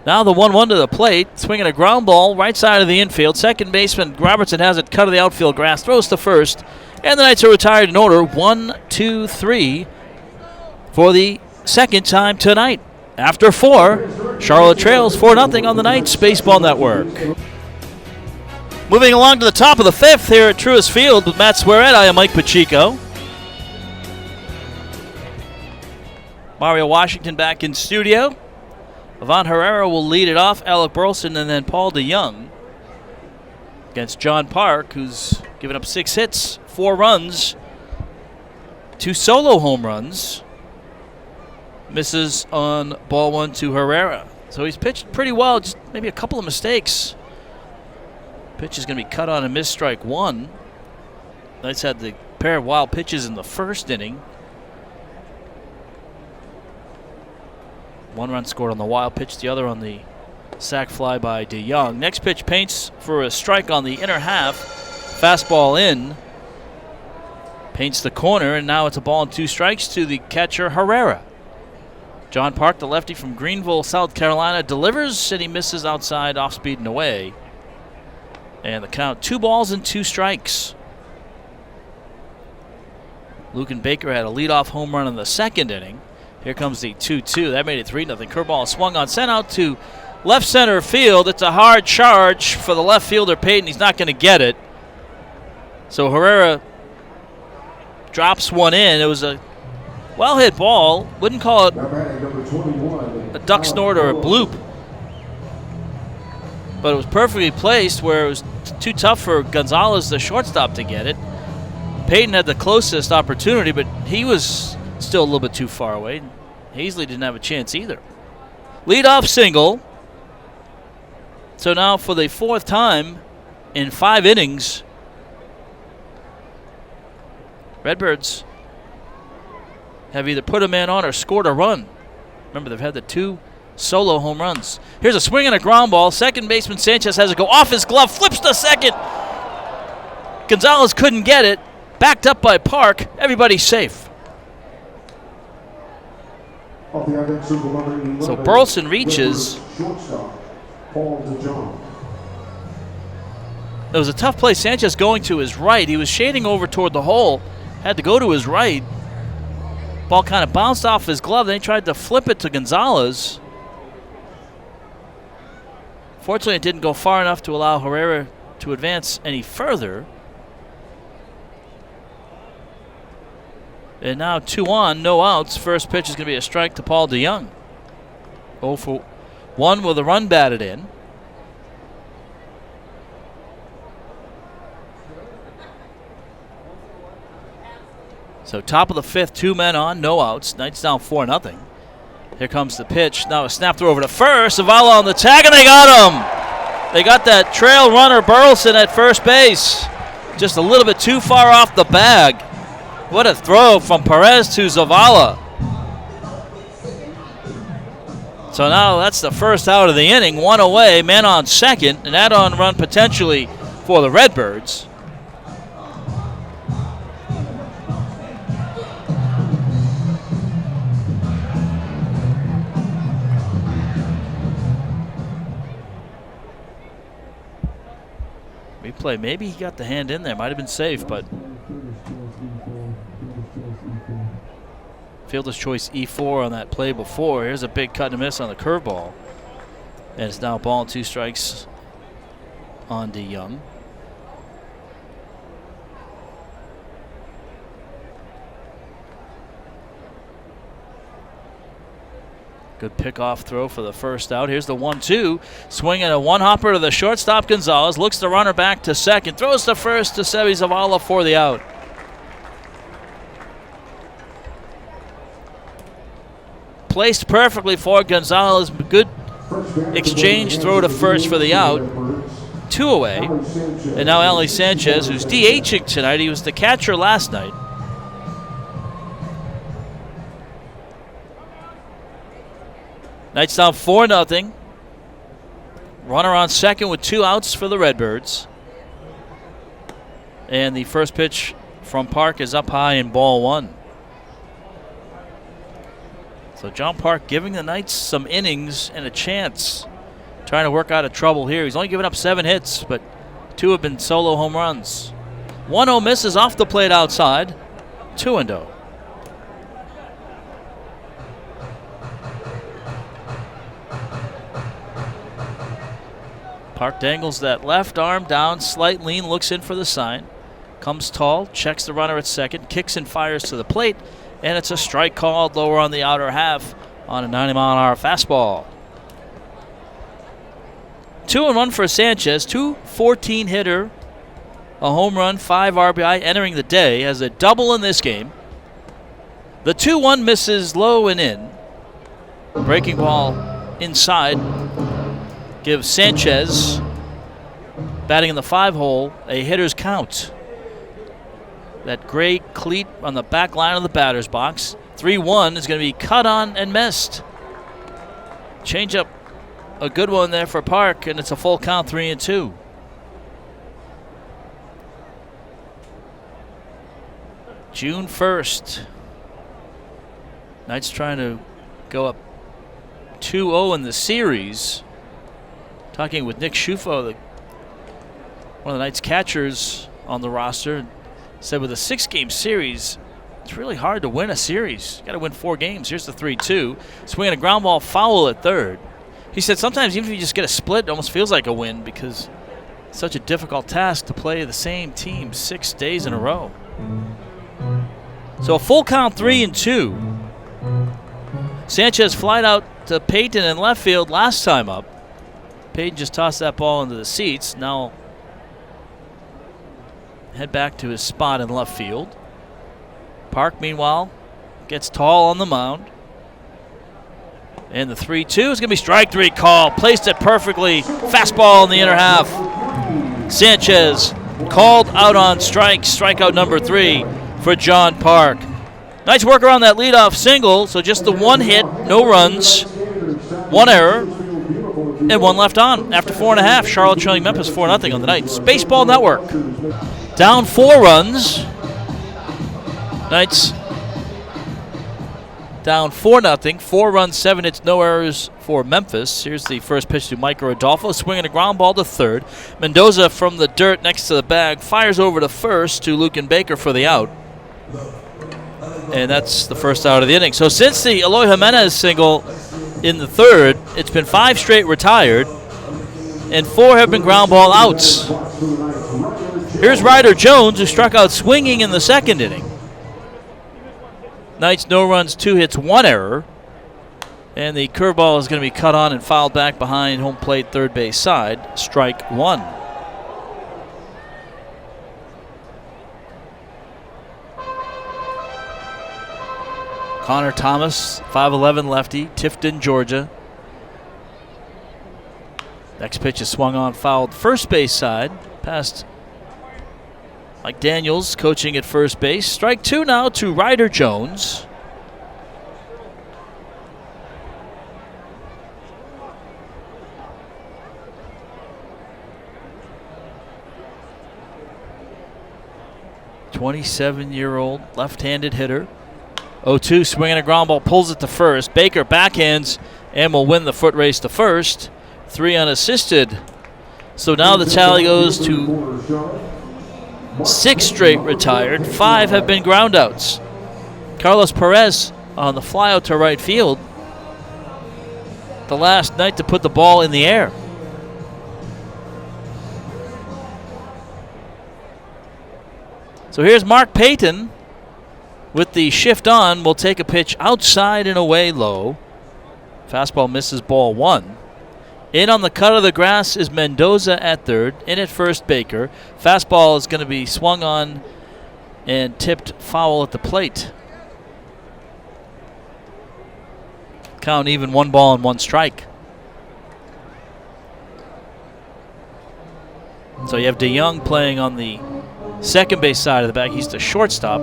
Speaker 2: Now the 1-1 to the plate, swinging a ground ball right side of the infield. Second baseman Robertson has it cut of the outfield grass, throws to first, and the Knights are retired in order. 1-2-3 for the second time tonight. After 4, Charlotte trails 4-0 on the Knights Baseball Network. Moving along to the top of the 5th here at Truist Field with Matt Swearett. I am Mike Pacheco. Mario Washington back in studio. Ivan Herrera will lead it off, Alec Burleson, and then Paul DeYoung against John Park, who's given up 6 hits, 4 runs, 2 solo home runs. Misses on ball 1 to Herrera. So he's pitched pretty well, just maybe a couple of mistakes. Pitch is going to be cut on and miss strike 1. Knights had the pair of wild pitches in the first inning. 1 run scored on the wild pitch, the other on the sac fly by DeYoung. Next pitch paints for a strike on the inner half. Fastball in. Paints the corner, and now it's a ball and 2 strikes to the catcher Herrera. John Park, the lefty from Greenville, South Carolina, delivers, and he misses outside, off speed and away. And the count, 2 balls and 2 strikes. Lucan Baker had a leadoff home run in the second inning. Here comes the 2-2. That made it 3-0. Curveball swung on, sent out to left center field. It's a hard charge for the left fielder, Payton. He's not going to get it. So Herrera drops one in. It was a well-hit ball. Wouldn't call it a duck snort or a bloop. But it was perfectly placed where it was too tough for Gonzalez, the shortstop, to get it. Payton had the closest opportunity, but he was still a little bit too far away. Hazley didn't have a chance either. Leadoff single. So now for the 4th time in 5 innings, Redbirds have either put a man on or scored a run. Remember, they've had the 2 solo home runs. Here's a swing and a ground ball. Second baseman Sanchez has it go off his glove, flips to second. Gonzalez couldn't get it. Backed up by Park. Everybody's safe. So Burleson reaches. It was a tough play. Sanchez going to his right. He was shading over toward the hole. Had to go to his right. Ball kind of bounced off his glove. Then he tried to flip it to Gonzalez. Fortunately, it didn't go far enough to allow Herrera to advance any further. And now 2 on, no outs. First pitch is going to be a strike to Paul DeYoung. 0 for 1 with a run batted in. So top of the 5th, 2 men on, no outs. Knights down 4-0. Here comes the pitch. Now a snap throw over to first. Zavala on the tag, and they got him. They got that trail runner Burleson at first base. Just a little bit too far off the bag. What a throw from Perez to Zavala. So now that's the first out of the inning. 1 away, man on second. An add-on run potentially for the Redbirds. Replay, maybe he got the hand in there. Might have been safe, but fielder's choice E4 on that play before. Here's a big cut and miss on the curveball. And it's now ball and 2 strikes on DeYoung. Good pickoff throw for the first out. Here's the 1-2. Swinging a one-hopper to the shortstop Gonzalez. Looks the runner back to second. Throws to first to Sebi Zavala for the out. Placed perfectly for Gonzalez. Good exchange throw to first for the out. 2 away. And now Ali Sanchez, who's DHing tonight. He was the catcher last night. Knights down 4-0. Runner on second with 2 outs for the Redbirds. And the first pitch from Park is up high in ball 1. So John Park giving the Knights some innings and a chance. Trying to work out of trouble here. He's only given up 7 hits, but 2 have been solo home runs. 1-0 misses off the plate outside. 2-0. Park dangles that left arm down, slight lean, looks in for the sign. Comes tall, checks the runner at second, kicks and fires to the plate, and it's a strike called lower on the outer half on a 90-mile-an-hour fastball. 2-1 for Sanchez, 214 hitter, a home run, 5 RBI entering the day, has a double in this game. The 2-1 misses low and in. Breaking ball inside. Gives Sanchez, batting in the 5-hole, a hitter's count. That gray cleat on the back line of the batter's box. 3-1 is going to be cut on and missed. Change up a good one there for Park, and it's a full count, 3-2. June 1st. Knights trying to go up 2-0 in the series. Talking with Nick Schufo, one of the Knights catchers on the roster, said with a 6-game series, it's really hard to win a series. You got to win 4 games. Here's the 3-2. Swinging a ground ball foul at third. He said sometimes even if you just get a split, it almost feels like a win because it's such a difficult task to play the same team 6 days in a row. So a full count, 3-2. Sanchez flied out to Payton in left field last time up. Payton just tossed that ball into the seats. Now head back to his spot in left field. Park, meanwhile, gets tall on the mound. And the 3-2 is going to be strike 3 call. Placed it perfectly. Fastball in the inner half. Sanchez called out on strikes. Strikeout number 3 for John Park. Nice work around that leadoff single. So just the 1 hit, no runs, 1 error. And 1 left on after 4.5. Charlotte trailing Memphis 4-0 on the Knights Baseball Network. Down 4 runs. Knights down 4-0. 4 runs, 7 hits, no errors for Memphis. Here's the first pitch to Mike Rodolfo. Swinging a ground ball to third. Mendoza from the dirt next to the bag fires over to first to Lucan Baker for the out. And that's the first out of the inning. So since the Eloy Jimenez single in the third, it's been 5 straight retired. and 4 have been ground ball outs. Here's Ryder Jones, who struck out swinging in the second inning. Knights, no runs, 2 hits, 1 error. And the curveball is going to be cut on and fouled back behind home plate third base side. Strike 1. Connor Thomas, 5'11" lefty, Tifton, Georgia. Next pitch is swung on, fouled first base side, past Mike Daniels coaching at first base. Strike 2 now to Ryder Jones. '27-year-old left-handed hitter. 0-2, swinging a ground ball, pulls it to first. Baker backhands and will win the foot race to first. 3 unassisted. So now the tally goes to 6 straight retired. 5 have been groundouts. Carlos Perez on the flyout to right field. The last night to put the ball in the air. So here's Mark Payton with the shift on. Will take a pitch outside and away low. Fastball misses, ball 1. In on the cut of the grass is Mendoza at third. In at first, Baker. Fastball is going to be swung on and tipped foul at the plate. Count even, 1 ball and 1 strike. So you have DeYoung playing on the second base side of the bag. He's the shortstop.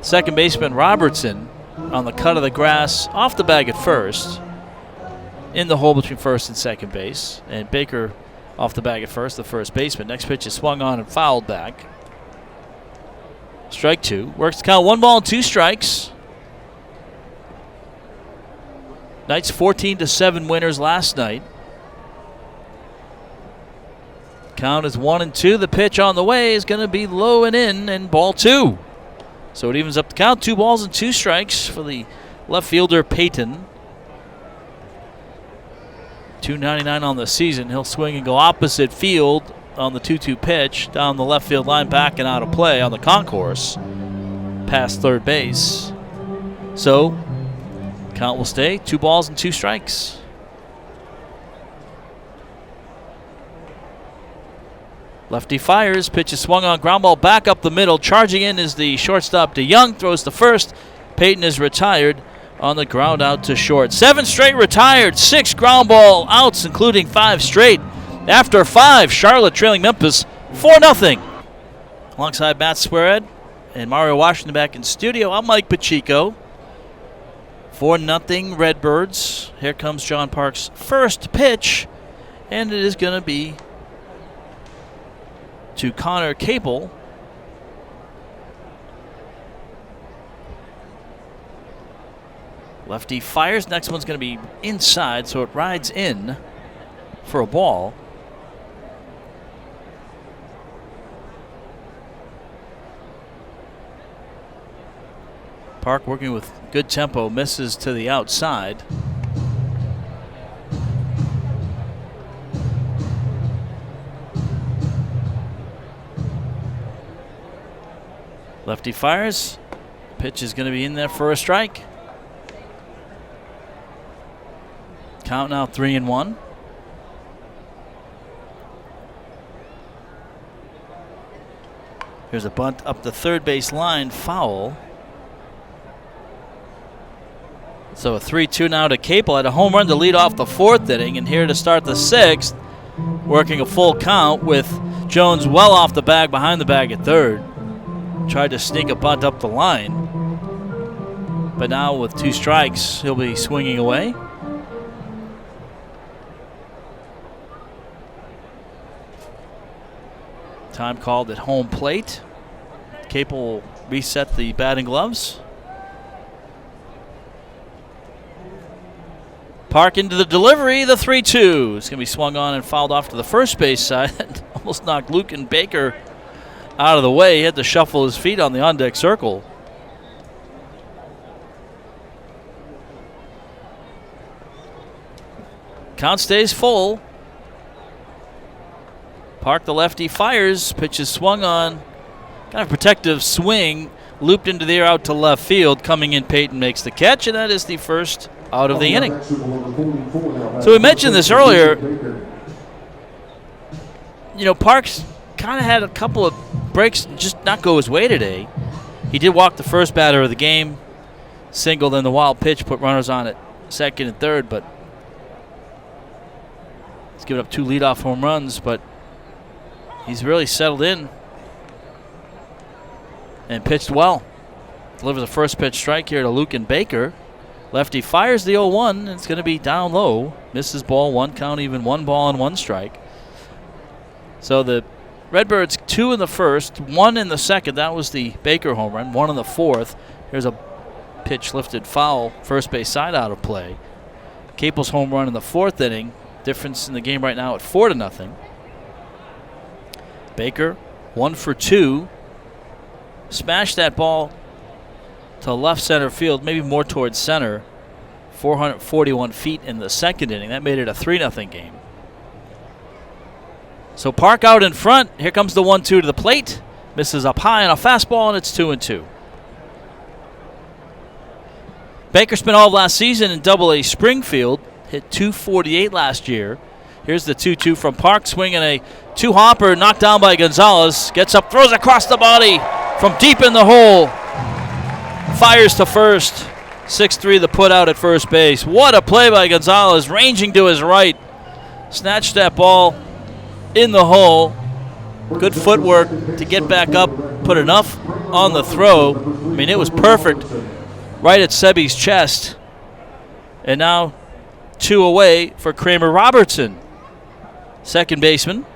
Speaker 2: Second baseman Robertson on the cut of the grass off the bag at first. In the hole between first and second base. And Baker off the bag at first, the first baseman. Next pitch is swung on and fouled back. Strike 2. Works to count, 1 ball and 2 strikes. Knights 14-7 winners last night. Count is 1-2. The pitch on the way is going to be low and in, and ball 2. So it evens up the count. 2 balls and 2 strikes for the left fielder Payton. .299 on the season. He'll swing and go opposite field on the 2-2 pitch down the left field line, back and out of play on the concourse past third base. So count will stay 2 balls and 2 strikes. Lefty fires, pitch is swung on, ground ball back up the middle. Charging in is the shortstop DeYoung, throws to first. Payton is retired on the ground out to short. 7 straight retired, 6 ground ball outs, including 5 straight. After 5, Charlotte trailing Memphis 4-0. Alongside Matt Swearhead and Mario Washington back in studio, I'm Mike Pacheco. 4-0 Redbirds. Here comes John Park's first pitch, and it is going to be to Connor Capel. Lefty fires. Next one's going to be inside, so it rides in for a ball. Park working with good tempo, misses to the outside. Lefty fires. Pitch is going to be in there for a strike. Count now 3-1. Here's a bunt up the third base line, foul. So a 3-2 now to Capel. Had a home run to lead off the 4th inning, and here to start the 6th, working a full count with Jones well off the bag, behind the bag at third. Tried to sneak a bunt up the line, but now with 2 strikes, he'll be swinging away. Time called at home plate. Capel will reset the batting gloves. Park into the delivery, the 3-2. It's going to be swung on and fouled off to the first base side. Almost knocked Luke and Baker out of the way. He had to shuffle his feet on the on-deck circle. Count stays full. Park, the lefty, fires. Pitch is swung on. Kind of protective swing. Looped into the air out to left field. Coming in, Peyton makes the catch, and that is the first out of the inning. So we mentioned this earlier. You know, Parks kind of had a couple of breaks just not go his way today. He did walk the first batter of the game. Single, then the wild pitch, put runners on at second and third, but he's given up 2 leadoff home runs, but he's really settled in and pitched well. Delivers a first pitch strike here to Lucan Baker. Lefty fires the 0-1, and it's going to be down low. Misses ball, 1 count, even 1 ball and 1 strike. So the Redbirds 2 in the first, 1 in the second. That was the Baker home run. 1 in the fourth. Here's a pitch lifted foul, first base side out of play. Capel's home run in the 4th inning. Difference in the game right now at 4-0. Baker 1 for 2. Smashed that ball to left center field, maybe more towards center. 441 feet in the 2nd inning. That made it a 3-0 game. So Park out in front. Here comes the 1-2 to the plate. Misses up high on a fastball, and it's 2-2. Baker spent all of last season in Double-A Springfield. Hit .248 last year. Here's the 2-2 from Park. Swinging a 2-hopper, knocked down by Gonzalez. Gets up, throws across the body from deep in the hole. Fires to first. 6-3 the put out at first base. What a play by Gonzalez, ranging to his right. Snatched that ball in the hole. Good footwork to get back up, put enough on the throw. I mean, it was perfect right at Seby's chest. And now 2 away for Kramer Robertson. Second baseman.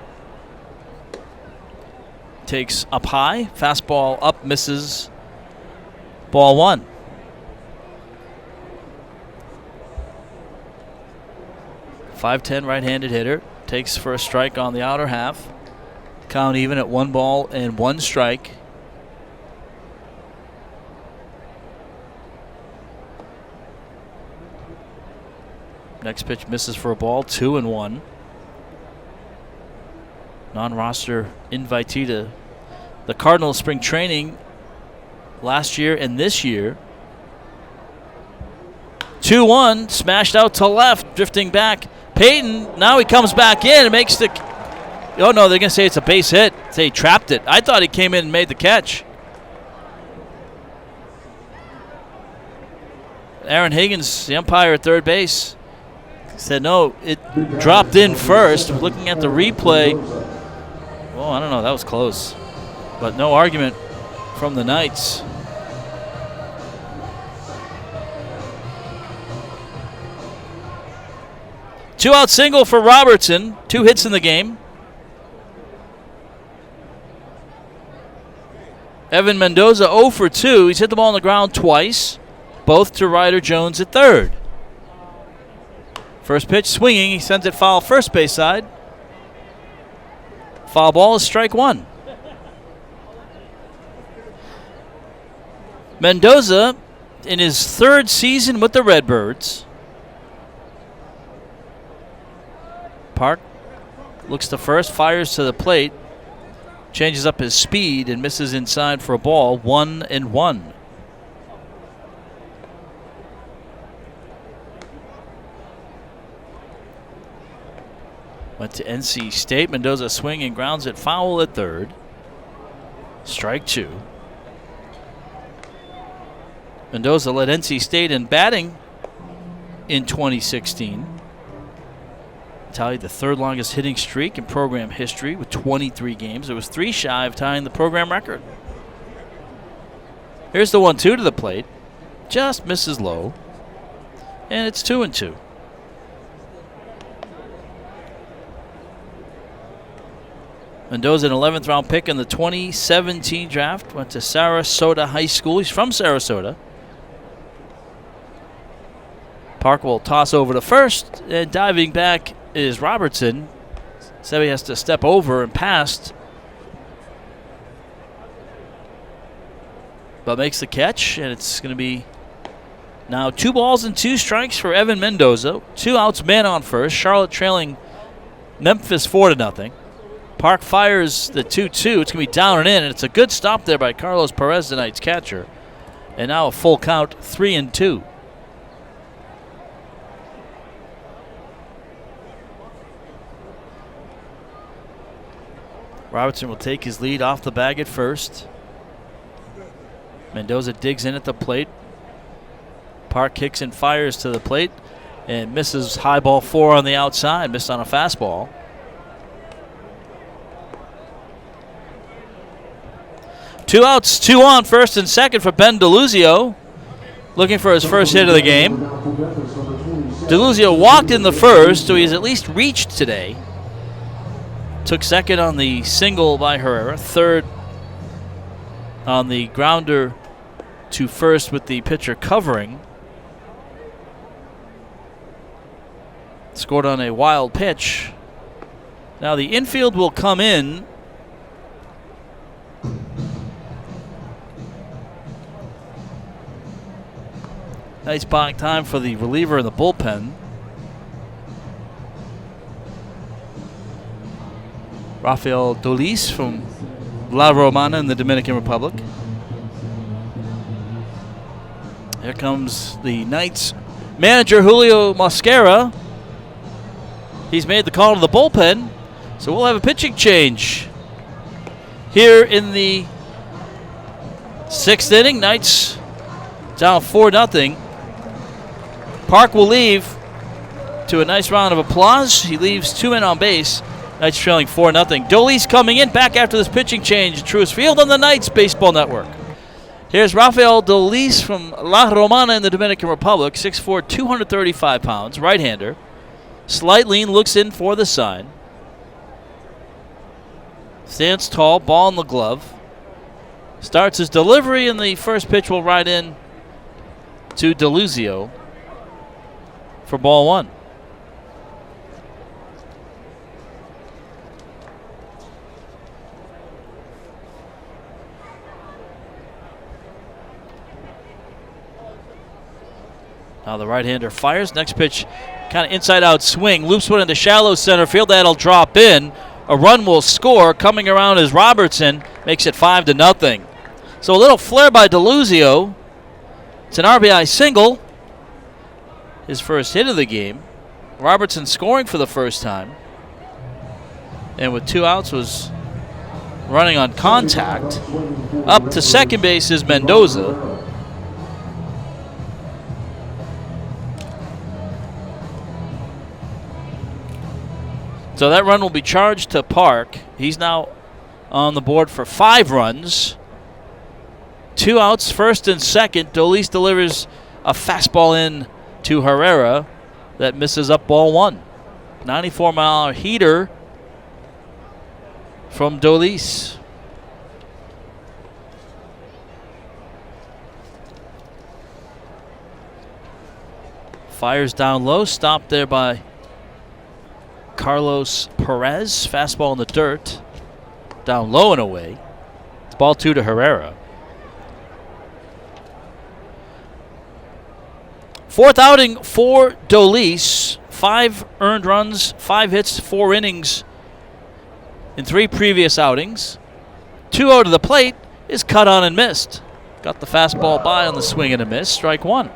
Speaker 2: Takes up high, fastball up, misses. Ball 1. .510 right-handed hitter. Takes for a strike on the outer half. Count even at 1 ball and 1 strike. Next pitch misses for a ball, 2-1. Non-roster invitee to the Cardinals spring training last year and this year. 2-1, smashed out to left, drifting back. Peyton, now he comes back in and makes the... Oh, no, they're going to say it's a base hit. Say he trapped it. I thought he came in and made the catch. Aaron Higgins, the umpire at third base, said no, it dropped in first. Looking at the replay, oh, I don't know, that was close. But no argument from the Knights. Two-out single for Robertson. 2 hits in the game. Evan Mendoza 0 for 2. He's hit the ball on the ground twice, both to Ryder Jones at third. First pitch swinging. He sends it foul first base side. Foul ball is strike 1. Mendoza in his 3rd season with the Redbirds. Park looks to first, fires to the plate, changes up his speed and misses inside for a ball. 1-1. Went to NC State. Mendoza swinging, grounds it foul at third. Strike 2. Mendoza led NC State in batting in 2016. Tallied the 3rd longest hitting streak in program history with 23 games. It was 3 shy of tying the program record. Here's the 1-2 to the plate. Just misses low. And it's 2-2. Mendoza, an 11th round pick in the 2017 draft. Went to Sarasota High School. He's from Sarasota. Park will toss over to first, and diving back is Robertson. Seby has to step over and past, but makes the catch, and it's going to be now 2 balls and 2 strikes for Evan Mendoza. 2 outs, man on first. Charlotte trailing Memphis 4-0. Park fires the 2-2. It's going to be down and in, and it's a good stop there by Carlos Perez, tonight's catcher. And now a full count, 3-2. Robertson will take his lead off the bag at first. Mendoza digs in at the plate. Park kicks and fires to the plate and misses high ball 4 on the outside, missed on a fastball. Two outs, 2 on, first and second for Ben DeLuzio, looking for his first hit of the game. DeLuzio walked in the first, so he's at least reached today. Took second on the single by Herrera, third on the grounder to first with the pitcher covering. Scored on a wild pitch. Now the infield will come in. Nice buying time for the reliever in the bullpen. Rafael Dolis from La Romana in the Dominican Republic. Here comes the Knights manager, Julio Mosquera. He's made the call to the bullpen, so we'll have a pitching change. Here in the 6th inning, Knights down 4-0. Park will leave to a nice round of applause. He leaves 2 men on base. Knights trailing 4-0. Dolis coming in back after this pitching change at Truist Field on the Knights Baseball Network. Here's Rafael Dolis from La Romana in the Dominican Republic, 6'4", 235 pounds, right-hander. Slight lean, looks in for the sign. Stands tall, ball in the glove. Starts his delivery, and the first pitch will ride in to DeLuzio for ball 1. Now the right-hander fires. Next pitch, kind of inside-out swing. Loops one into shallow center field. That'll drop in. A run will score. Coming around is Robertson. Makes it 5-0. So a little flare by DeLuzio. It's an RBI single. His first hit of the game. Robertson scoring for the first time. And with 2 outs was running on contact. Up to second base is Mendoza. So that run will be charged to Park. He's now on the board for 5 runs. 2 outs, first and second. Dolis delivers a fastball in to Herrera that misses up ball 1. 94-mile heater from Dolis. Fires down low, stopped there by Carlos Perez. Fastball in the dirt. Down low and away. It's ball 2 to Herrera. 4th outing for Dolis. 5 earned runs, 5 hits, 4 innings in 3 previous outings. 2-0 to the plate is cut on and missed. Got the fastball by on the swing and a miss. Strike 1.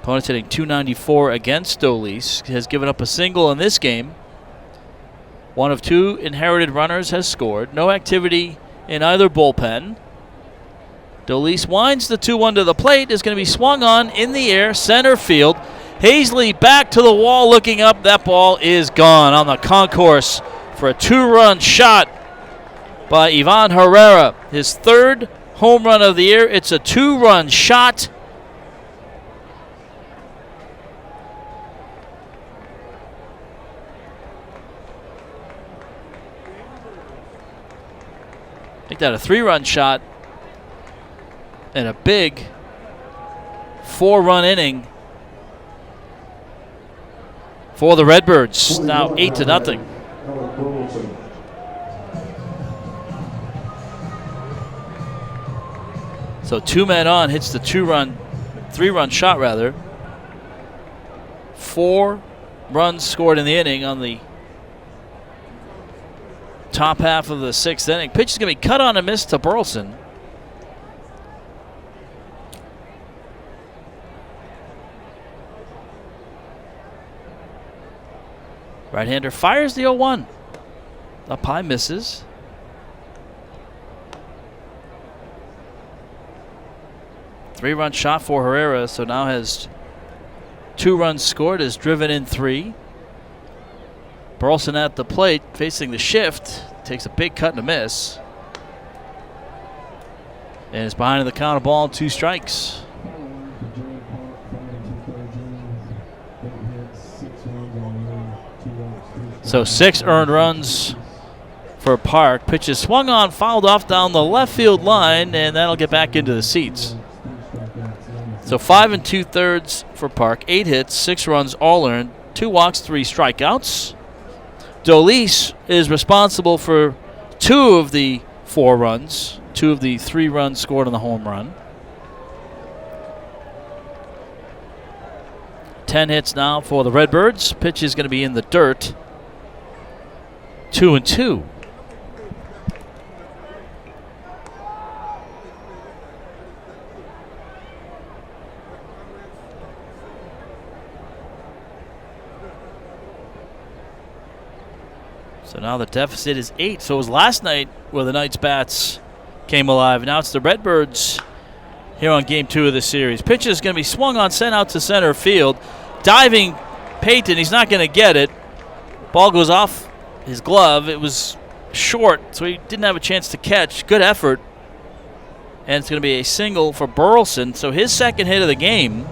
Speaker 2: Opponent's hitting .294 against Dolis. Has given up a single in this game. 1 of 2 inherited runners has scored. No activity in either bullpen. Dolis winds the 2-1 to the plate. Is going to be swung on in the air, center field. Hazley back to the wall looking up. That ball is gone on the concourse for a 2-run shot by Ivan Herrera. His 3rd home run of the year. It's a 2-run shot. Make that a 3-run shot. And a big 4-run inning for the Redbirds. Now 8-0. So 2 men on, hits the 3-run shot rather. 4 runs scored in the inning on the top half of the 6th inning. Pitch is going to be cut on and missed to Burleson. Right-hander fires the 0-1. Up high, misses. Three-run shot for Herrera, so now has 2 runs scored, has driven in 3. Burleson at the plate, facing the shift, takes a big cut and a miss. And is behind the count of ball, 2 strikes. So 6 earned runs for Park. Pitch is swung on, fouled off down the left field line, and that'll get back into the seats. So 5 2/3 for Park. 8 hits, 6 runs, all earned, 2 walks, 3 strikeouts. Dolis is responsible for 2 of the 4 runs, 2 of the 3 runs scored on the home run. 10 hits now for the Redbirds. Pitch is going to be in the dirt. 2-2. So now the deficit is 8. So it was last night where the Knights bats came alive. Now it's the Redbirds here on game 2 of the series. Pitch is going to be swung on, sent out to center field. Diving Payton, he's not going to get it. Ball goes off his glove. It was short, so he didn't have a chance to catch. Good effort. And it's going to be a single for Burleson. So his 2nd hit of the game.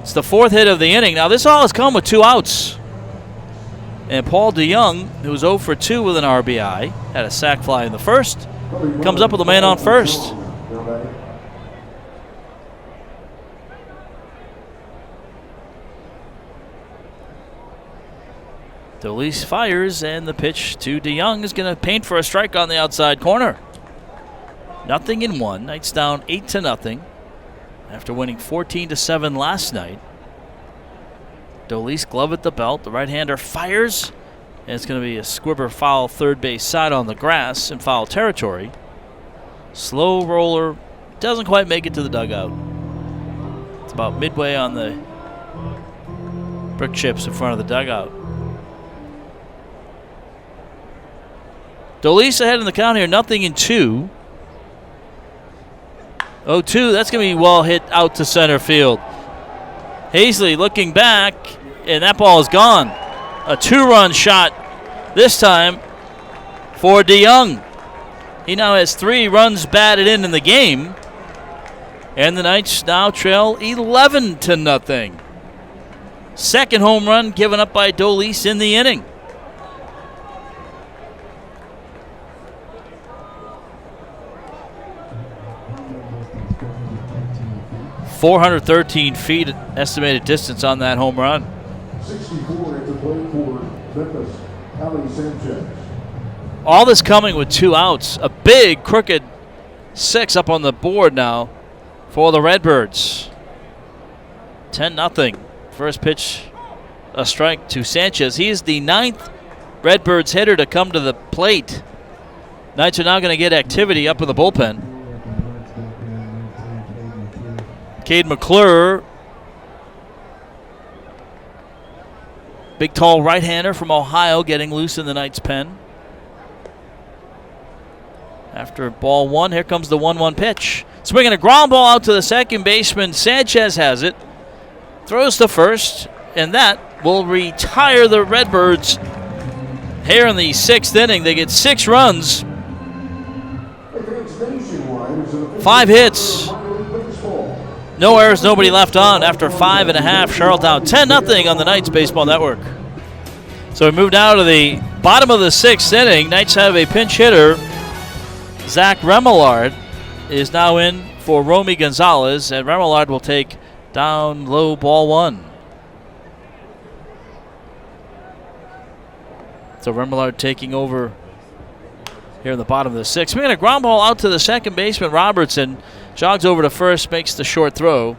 Speaker 2: It's the 4th hit of the inning. Now this all has come with 2 outs. And Paul DeYoung, who was 0 for 2 with an RBI, had a sac fly in the 1st, comes up with a man on 1st. Dolis fires, and the pitch to DeYoung is going to paint for a strike on the outside corner. 0-1. Knights down 8-0 after winning 14-7 last night. Dolis glove at the belt. The right-hander fires, and it's going to be a squibber foul third base side on the grass in foul territory. Slow roller, doesn't quite make it to the dugout. It's about midway on the brick chips in front of the dugout. Dolis ahead in the count here, 0-2. 0-2, that's going to be well hit out to center field. Hazley looking back, and that ball is gone. A 2-run shot this time for DeYoung. He now has 3 runs batted in the game, and the Knights now trail 11-0. 2nd home run given up by Dolis in the inning. .413 feet estimated distance on that home run.
Speaker 3: 64 at the plate for Memphis, Sanchez.
Speaker 2: All this coming with 2 outs. A big crooked 6 up on the board now for the Redbirds. 10-0. First pitch, a strike to Sanchez. He is the 9th Redbirds hitter to come to the plate. Knights are now going to get activity up in the bullpen. Cade McClure, big tall right-hander from Ohio, getting loose in the Knights' pen. After ball 1, here comes the 1-1 pitch. Swinging a ground ball out to the second baseman. Sanchez has it. Throws to first, and that will retire the Redbirds here in the 6th inning. They get 6 runs, 5 hits. No errors, nobody left on after 5.5. Charlottetown 10-0 on the Knights Baseball Network. So we moved now to the bottom of the 6th inning. Knights have a pinch hitter. Zach Remillard is now in for Romy Gonzalez, and Remillard will take down low ball 1. So Remillard taking over here in the bottom of the 6th. We're going to ground ball out to the second baseman, Robertson. Jogs over to first, makes the short throw.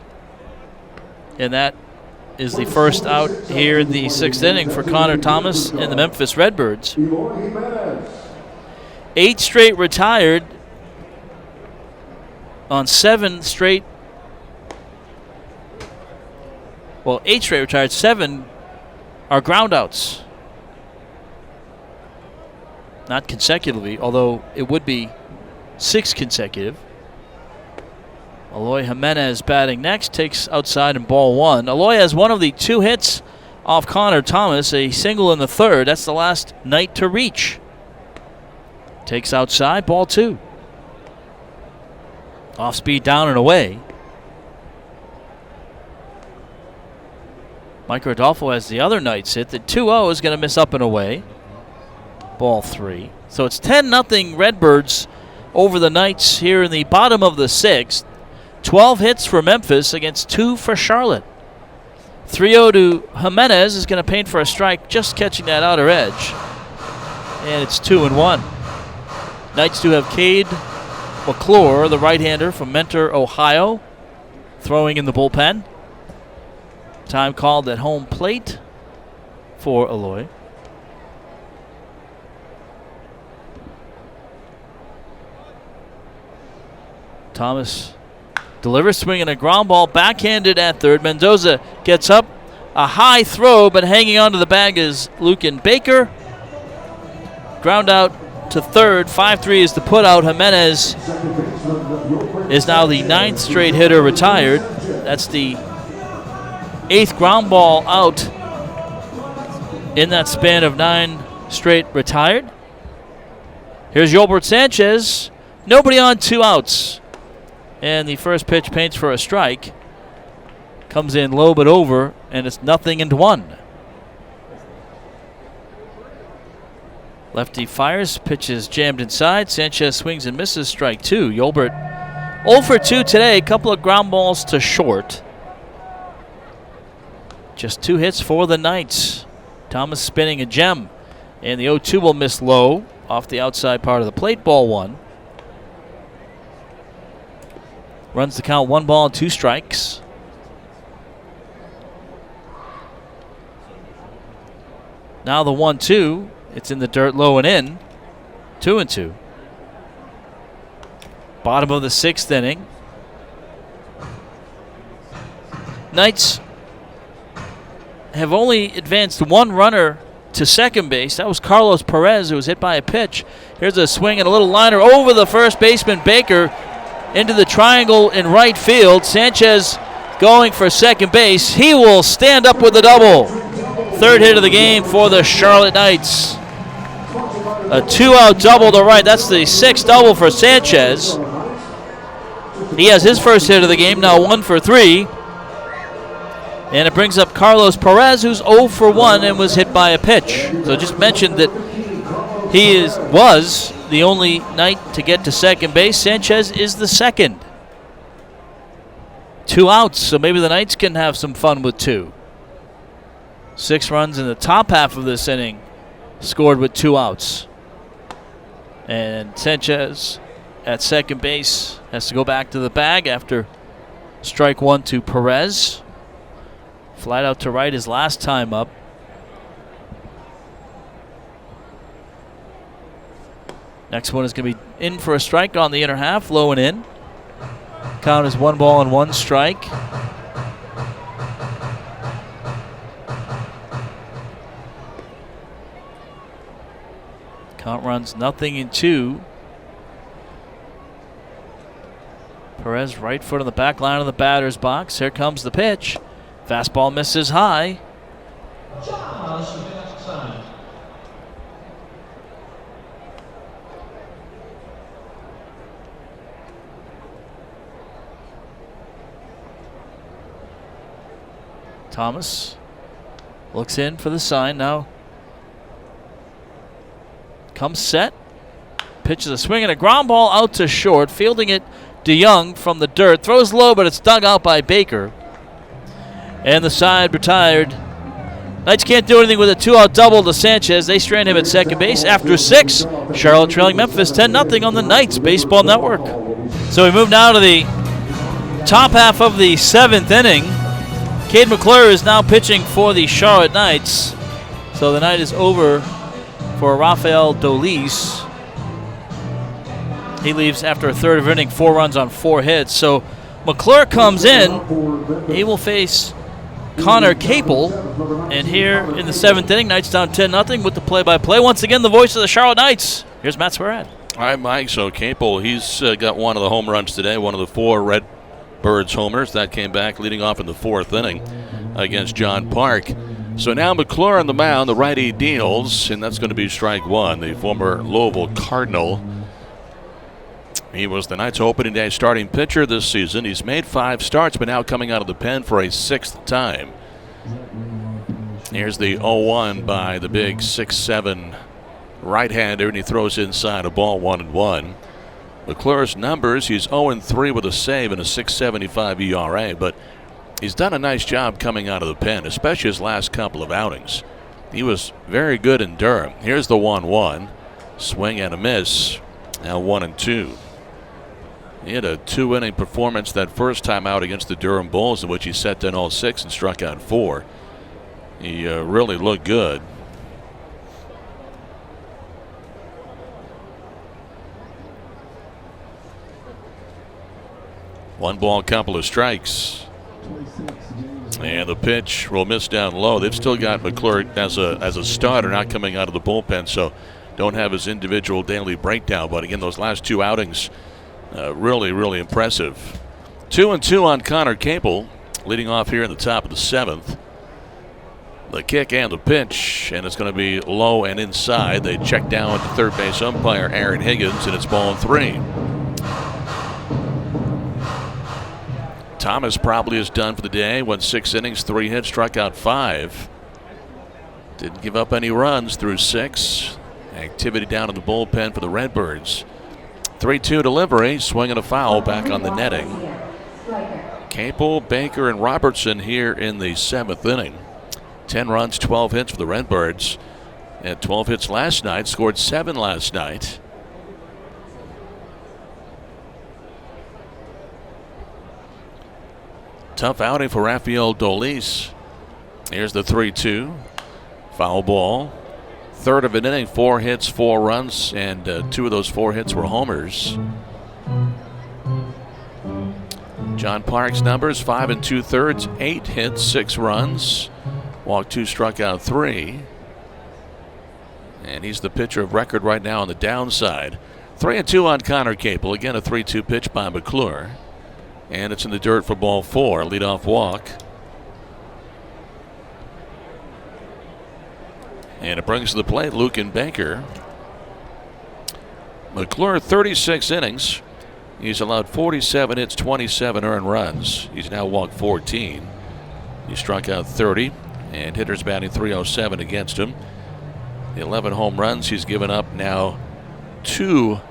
Speaker 2: And that is the first out here in the 6th inning for Connor Thomas and the Memphis Redbirds. 8 straight retired on 7 straight. Well, 8 straight retired, 7 are ground outs. Not consecutively, although it would be 6 consecutive. Eloy Jimenez batting next, takes outside in ball 1. Eloy has one of the 2 hits off Connor Thomas, a single in the 3rd. That's the last night to reach. Takes outside, ball 2. Off speed, down and away. Mike Rodolfo has the other night's hit. The 2-0 is going to miss up and away. Ball 3. So it's 10-0 Redbirds over the Knights here in the bottom of the 6th. 12 hits for Memphis against 2 for Charlotte. 3-0 to Jimenez is going to paint for a strike, just catching that outer edge. And it's 2-1. Knights do have Cade McClure, the right-hander from Mentor, Ohio, throwing in the bullpen. Time called at home plate for Eloy. Thomas delivers, swinging a ground ball, backhanded at third. Mendoza gets up, a high throw, but hanging onto the bag is Lucan Baker. Ground out to third. 5-3 is the put out. Jimenez is now the 9th straight hitter retired. That's the 8th ground ball out in that span of 9 straight retired. Here's Yolbert Sanchez. Nobody on, 2 outs. And the first pitch paints for a strike. Comes in low but over, and it's 0-1. Lefty fires, pitches jammed inside. Sanchez swings and misses, strike 2. Yolbert 0 for 2 today, a couple of ground balls to short. Just 2 hits for the Knights. Thomas spinning a gem, and the 0-2 will miss low off the outside part of the plate, ball 1. Runs the count, 1 ball and 2 strikes. Now the 1-2. It's in the dirt, low and in. 2-2. Bottom of the 6th inning. Knights have only advanced 1 runner to second base. That was Carlos Perez, who was hit by a pitch. Here's a swing and a little liner over the first baseman, Baker, into the triangle in right field. Sanchez going for second base. He will stand up with a double. 3rd hit of the game for the Charlotte Knights. A 2-out double to right. That's the 6th double for Sanchez. He has his first hit of the game, now 1 for 3. And it brings up Carlos Perez, who's 0 for 1 and was hit by a pitch. So just mentioned that he was the only Knight to get to second base. Sanchez is the 2nd. 2 outs, so maybe the Knights can have some fun with 2. 6 runs in the top half of this inning, scored with 2 outs. And Sanchez at second base has to go back to the bag after strike 1 to Perez. Flat out to right his last time up. Next one is going to be in for a strike on the inner half, low and in. Count is 1 ball and 1 strike. Count runs 0-2. Perez right foot on the back line of the batter's box. Here comes the pitch. Fastball misses high. Thomas looks in for the sign now. Comes set. Pitches a swing and a ground ball out to short. Fielding it, DeYoung from the dirt. Throws low, but it's dug out by Baker. And the side retired. Knights can't do anything with a 2-out double to Sanchez. They strand him at second base. After 6, Charlotte trailing Memphis 10-0 on the Knights Baseball Network. So we move now to the top half of the 7th inning. Cade McClure is now pitching for the Charlotte Knights. So the night is over for Rafael Dolis. He leaves after a third of inning, 4 runs on 4 hits. So McClure comes in. He will face Connor Capel. And here in the 7th inning, Knights down 10-0 with the play-by-play. Once again, the voice of the Charlotte Knights. Here's Matt Swearad.
Speaker 1: All right, Mike. So Capel, he's got one of the home runs today, one of the 4 Redbirds homers. That came back leading off in the 4th inning against John Park. So now McClure on the mound, the righty deals, and that's going to be strike 1, the former Louisville Cardinal. He was the Knights' opening day starting pitcher this season. He's made 5 starts, but now coming out of the pen for a 6th time. Here's the 0-1 by the big 6'7" right-hander, and he throws inside a ball 1-1. McClure's numbers, he's 0-3 with a save and a 6.75 ERA, but he's done a nice job coming out of the pen, especially his last couple of outings. He was very good in Durham. Here's the 1-1. Swing and a miss. Now 1-2. He had a 2-inning performance that first time out against the Durham Bulls, in which he set down all 6 and struck out 4. He really looked good. One ball, couple of strikes. And the pitch will miss down low. They've still got McClure as a starter, not coming out of the bullpen, so don't have his individual daily breakdown. But again, those last 2 outings, really, really impressive. 2-2 on Connor Capel, leading off here in the top of the 7th. The kick and the pitch, and it's going to be low and inside. They check down to third base umpire Aaron Higgins, and it's ball 3. Thomas probably is done for the day. Went 6 innings, 3 hits, struck out 5. Didn't give up any runs through 6. Activity down in the bullpen for the Redbirds. 3-2 delivery, swing and a foul back on the netting. Capel, Baker, and Robertson here in the 7th inning. 10 runs, 12 hits for the Redbirds. Had 12 hits last night, scored 7 last night. Tough outing for Rafael Dolis. Here's the 3-2. Foul ball. Third of an inning, 4 hits, 4 runs, and 2 of those 4 hits were homers. John Park's numbers, 5 2/3, 8 hits, 6 runs. Walked 2, struck out 3. And he's the pitcher of record right now on the downside. 3-2 on Connor Capel. Again, a 3-2 pitch by McClure. And it's in the dirt for ball 4. Leadoff walk. And it brings to the plate Lucan Baker. McClure, 36 innings. He's allowed 47 hits, 27 earned runs. He's now walked 14. He struck out 30, and hitters batting .307 against him. 11 home runs. He's given up now 2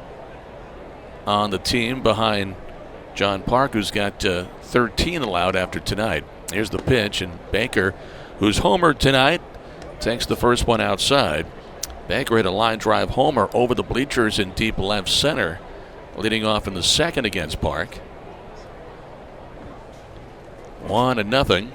Speaker 1: on the team behind John Park, who's got 13 allowed after tonight. Here's the pitch, and Baker, who's homered tonight, takes the first one outside. Baker hit a line drive homer over the bleachers in deep left center, leading off in the 2nd against Park. 1-0.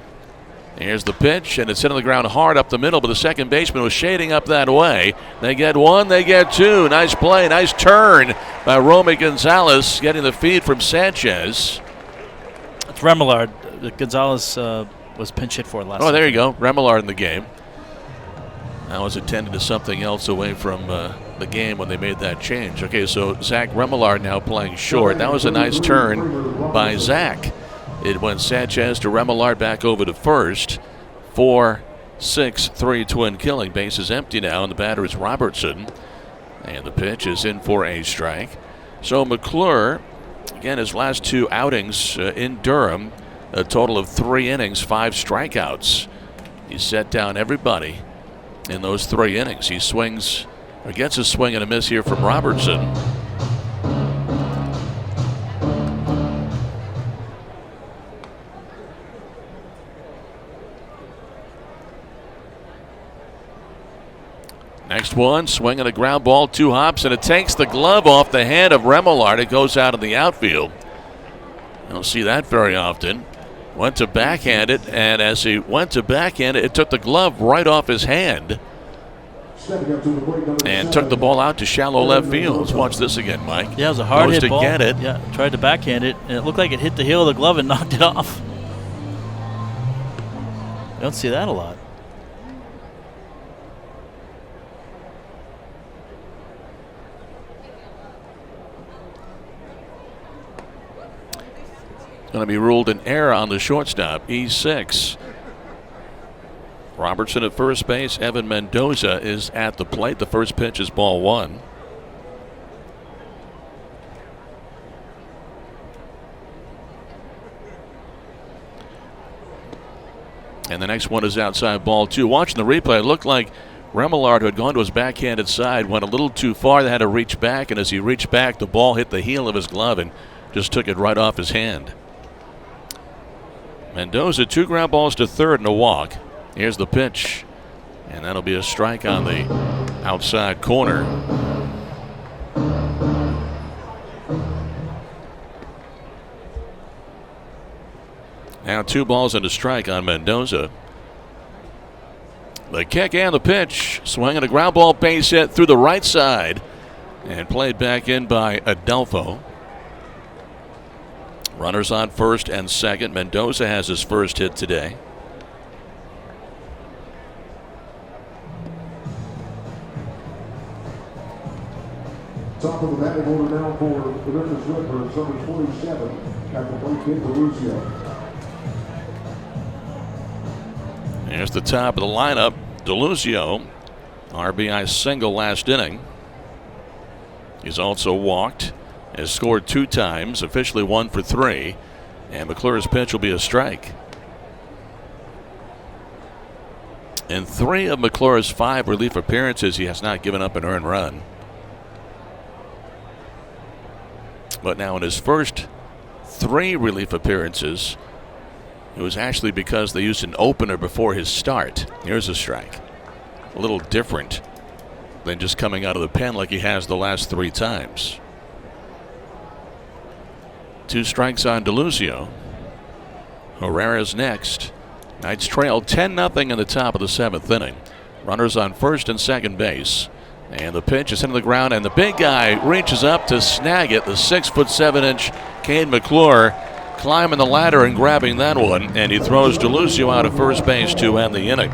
Speaker 1: Here's the pitch, and it's hit on the ground hard up the middle, but the second baseman was shading up that way. They get 1, they get 2. Nice play, nice turn by Romy Gonzalez, getting the feed from Sanchez.
Speaker 2: It's Remillard. Gonzalez was pinch hit for last night.
Speaker 1: Oh, there you go. Remillard in the game. I was attending to something else away from the game when they made that change. Okay, so Zach Remillard now playing short. That was a nice turn by Zach. It went Sanchez to Remillard back over to first. 4-6-3 twin killing. Base is empty now, and the batter is Robertson. And the pitch is in for a strike. So McClure, again, his last 2 outings in Durham, a total of 3 innings, 5 strikeouts. He set down everybody in those 3 innings. He swings, or gets a swing and a miss here from Robertson. Next one, swing and a ground ball, 2 hops, and it takes the glove off the hand of Remillard. It goes out in the outfield. You don't see that very often. Went to backhand it, and as he went to backhand it, it took the glove right off his hand and took the ball out to shallow left field. Let's watch this again, Mike.
Speaker 2: Yeah, it was a hard hit ball.
Speaker 1: Get it.
Speaker 2: Yeah, tried to backhand it, and it looked like it hit the heel of the glove and knocked it off. You don't see that a lot.
Speaker 1: Going to be ruled an error on the shortstop, E6. Robertson at first base. Evan Mendoza is at the plate. The first pitch is ball one. And the next one is outside, ball two. Watching the replay, it looked like Remillard, who had gone to his backhanded side, went a little too far. They had to reach back, and as he reached back, the ball hit the heel of his glove and just took it right off his hand. Mendoza, 2 ground balls to third and a walk. Here's the pitch, and that'll be a strike on the outside corner. Now 2 balls and a strike on Mendoza. The kick and the pitch. Swinging a ground ball, base hit through the right side and played back in by Adelfo. Runners on first and second. Mendoza has his first hit today.
Speaker 3: Top of the batting order now for the Memphis Redbirds, number 27, at the plate, kid Deluzio.
Speaker 1: Here's the top of the lineup. Deluzio, RBI single last inning. He's also walked, has scored 2 times, officially 1 for 3, and McClure's pitch will be a strike. In 3 of McClure's 5 relief appearances, he has not given up an earned run. But now in his first 3 relief appearances, it was actually because they used an opener before his start. Here's a strike. A little different than just coming out of the pen like he has the last 3 times. 2 strikes on Deluzio. Herrera's next. Knights trail 10-0 in the top of the 7th inning. Runners on first and second base. And the pitch is into the ground, and the big guy reaches up to snag it. The 6'7" Cade McClure climbing the ladder and grabbing that one, and he throws Deluzio out of first base to end the inning.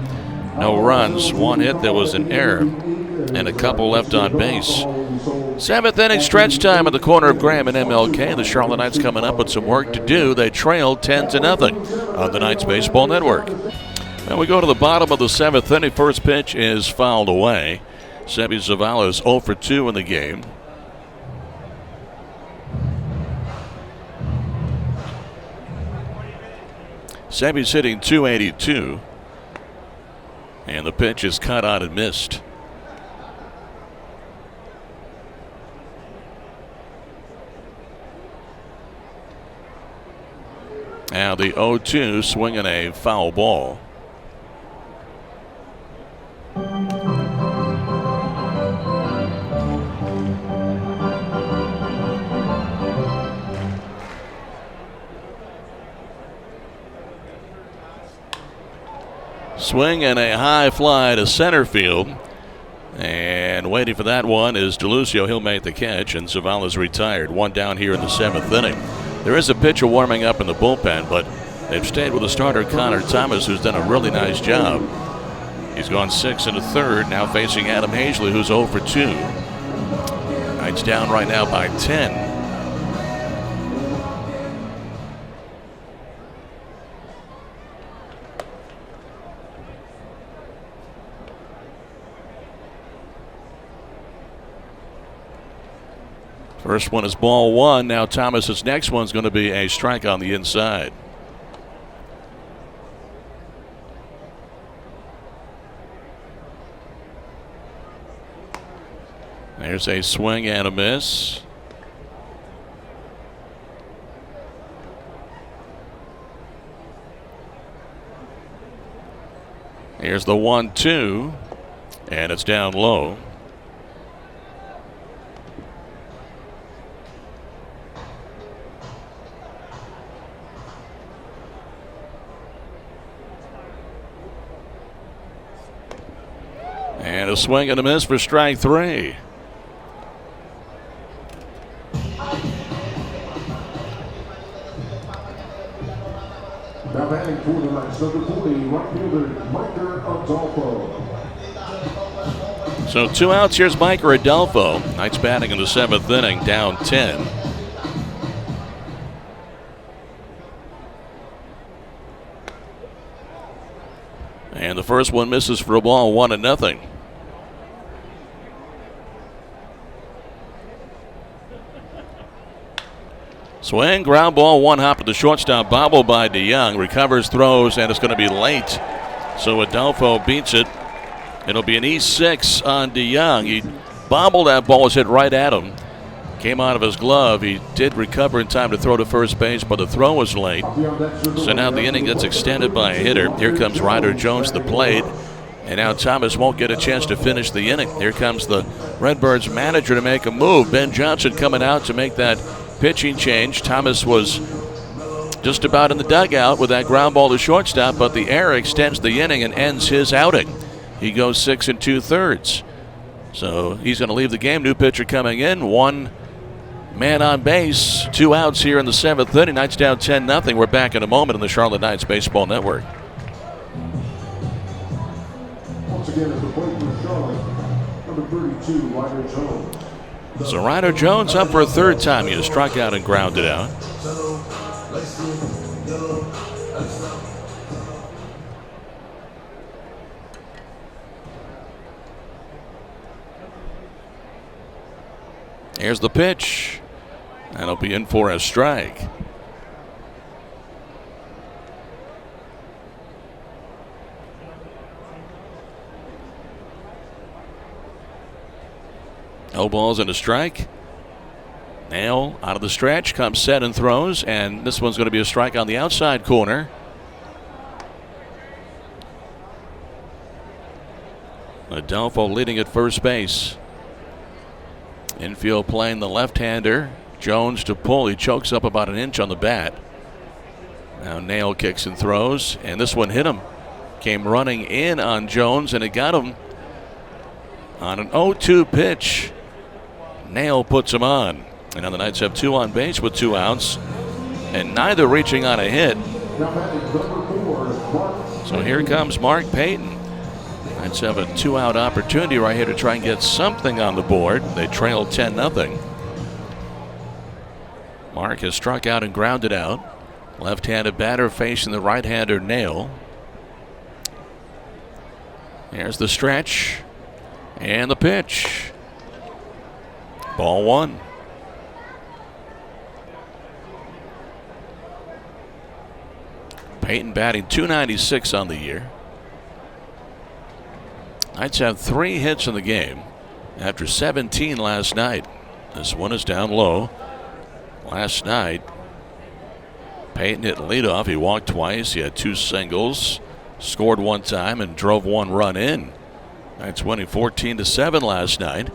Speaker 1: No runs, 1 hit, there was an error, and a couple left on base. 7th inning stretch time at the corner of Graham and MLK. The Charlotte Knights coming up with some work to do. They trail 10-0 on the Knights Baseball Network. Now we go to the bottom of the 7th inning. First pitch is fouled away. Seby Zavala is 0 for 2 in the game. Seby's hitting .282. And the pitch is cut out and missed. Now the 0-2 swinging a foul ball. Swing and a high fly to center field. And waiting for that one is Deluzio. He'll make the catch, and Zavala's retired. 1 down here in the 7th inning. There is a pitcher warming up in the bullpen, but they've stayed with the starter Connor Thomas, who's done a really nice job. He's gone 6 1/3, now facing Adam Hazley, who's 0 for 2. Knights down right now by 10. First one is ball 1. Now Thomas's next one's going to be a strike on the inside. There's a swing and a miss. Here's the 1-2, and it's down low. And a swing and a miss for strike 3.
Speaker 3: Now batting for the Knights, number 40, right fielder Micah Adolfo.
Speaker 1: So 2 outs. Here's Micah Adolfo. Knights batting in the 7th inning, down 10. And the first one misses for a ball, 1-0. Swing, ground ball, one hop at the shortstop, bobbled by DeYoung. Recovers, throws, and it's going to be late. So Adolfo beats it. It'll be an E6 on DeYoung. He bobbled that ball, was hit right at him. Came out of his glove. He did recover in time to throw to first base, but the throw was late. So now the inning gets extended by a hitter. Here comes Ryder Jones to the plate. And now Thomas won't get a chance to finish the inning. Here comes the Redbirds manager to make a move. Ben Johnson coming out to make that pitching change. Thomas was just about in the dugout with that ground ball to shortstop, but the error extends the inning and ends his outing. He goes 6 2/3. So he's going to leave the game. New pitcher coming in. 1 man on base. 2 outs here in the 7th inning. Knights down 10-0. We're back in a moment on the Charlotte Knights Baseball Network.
Speaker 3: Once again at the plate for Charlotte, number 32, Ryder Jones.
Speaker 1: So Ryder Jones up for a 3rd time. He has struck out and grounded out. Here's the pitch. That'll be in for a strike. No balls and a strike. Nail out of the stretch, comes set and throws, and this one's going to be a strike on the outside corner. Adolfo leading at first base. Infield playing the left-hander. Jones to pull. He chokes up about an inch on the bat. Now Nail kicks and throws, and this one hit him. Came running in on Jones, and it got him on an 0-2 pitch. Nail puts him on. And now the Knights have 2 on base with 2 outs, and neither reaching on a hit. So here comes Mark Payton. Knights have a 2-out opportunity right here to try and get something on the board. They trail 10-0. Mark has struck out and grounded out. Left-handed batter facing the right-hander Nail. Here's the stretch and the pitch. Ball 1. Payton batting .296 on the year. Knights have 3 hits in the game after 17 last night. This one is down low. Last night, Payton hit leadoff. He walked twice. He had 2 singles, scored 1 time, and drove 1 run in. Knights winning 14-7 last night.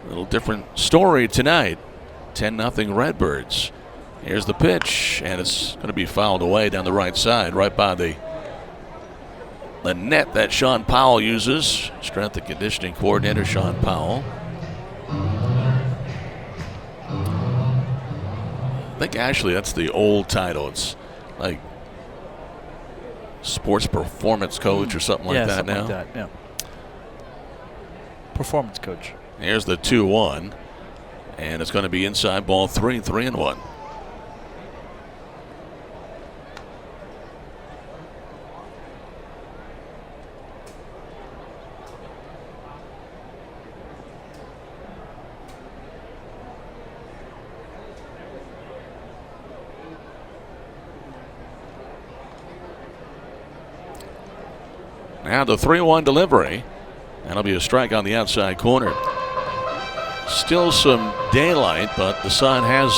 Speaker 1: A little different story tonight. 10-0 Redbirds. Here's the pitch, and it's going to be fouled away down the right side, right by the net that Sean Powell uses. Strength and conditioning coordinator Sean Powell. I think actually that's the old title. It's like sports performance coach or something like that now.
Speaker 2: Like that, yeah. Performance coach.
Speaker 1: Here's the 2-1, and it's going to be inside ball 3, 3-1. Now the 3-1 delivery. That'll be a strike on the outside corner. Still some daylight, but the sun has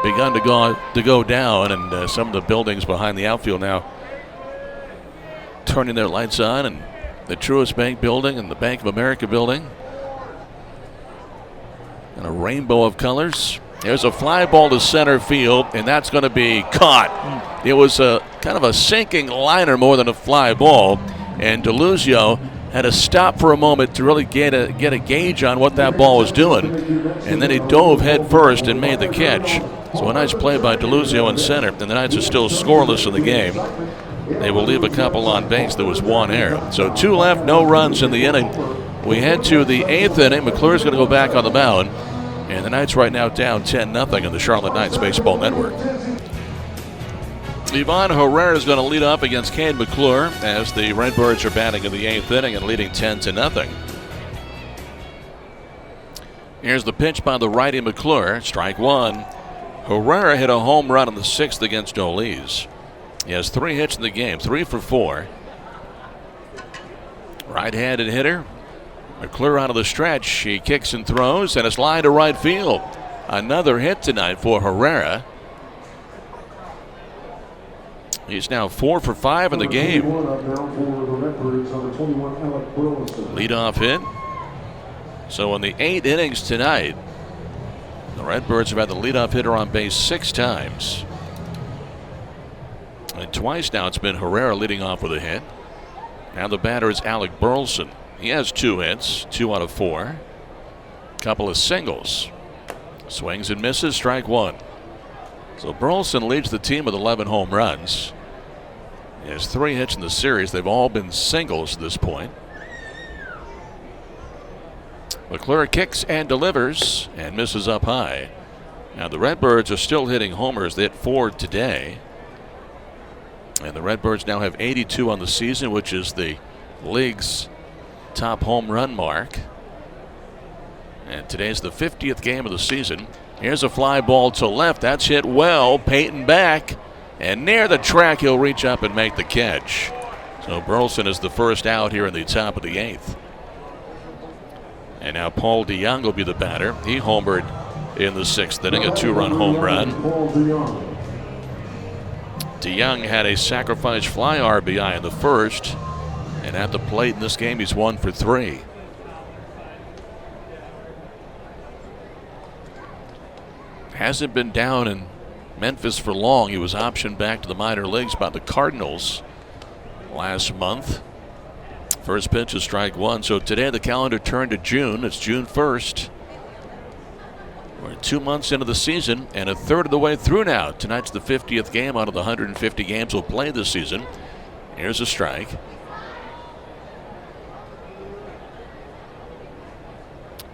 Speaker 1: begun to go down, and some of the buildings behind the outfield now turning their lights on, and the Truist Bank building and the Bank of America building. And a rainbow of colors. There's a fly ball to center field, and that's going to be caught. It was a kind of a sinking liner more than a fly ball. And DeLuzio had to stop for a moment to really get a gauge on what that ball was doing. And then he dove head first and made the catch. So a nice play by DeLuzio in center. And the Knights are still scoreless in the game. They will leave a couple on base. There was one error. So 2 left, no runs in the inning. We head to the 8th inning. McClure's going to go back on the mound. And the Knights right now down 10-0 in the Charlotte Knights Baseball Network. Ivan Herrera is going to lead up against Cade McClure as the Redbirds are batting in the 8th inning and leading 10-0. Here's the pitch by the righty McClure. Strike one. Herrera hit a home run in the 6th against Doleez. He has 3 hits in the game, 3 for 4. Right-handed hitter. McClure out of the stretch. He kicks and throws, and it's lined to right field. Another hit tonight for Herrera. He's now 4 for 5 in the game. Leadoff hit. So in the 8 innings tonight, the Redbirds have had the leadoff hitter on base 6 times. And twice now it's been Herrera leading off with a hit. Now the batter is Alec Burleson. He has 2 hits, 2 out of 4. Couple of singles. Swings and misses, strike one. So Burleson leads the team with 11 home runs. He has 3 hits in the series. They've all been singles at this point. McClure kicks and delivers and misses up high. Now the Redbirds are still hitting homers. They hit 4 today. And the Redbirds now have 82 on the season, which is the league's top home run mark. And today's the 50th game of the season. Here's a fly ball to left. That's hit well. Peyton back. And near the track, he'll reach up and make the catch. So Burleson is the first out here in the top of the 8th. And now Paul DeYoung will be the batter. He homered in the 6th inning, a 2-run home run. DeYoung had a sacrifice fly RBI in the 1st. And at the plate in this game, he's 1 for 3. Hasn't been down in Memphis for long. He was optioned back to the minor leagues by the Cardinals last month. First pitch is strike one. So today the calendar turned to June. It's June 1st. We're 2 months into the season and a third of the way through now. Tonight's the 50th game out of the 150 games we'll play this season. Here's a strike.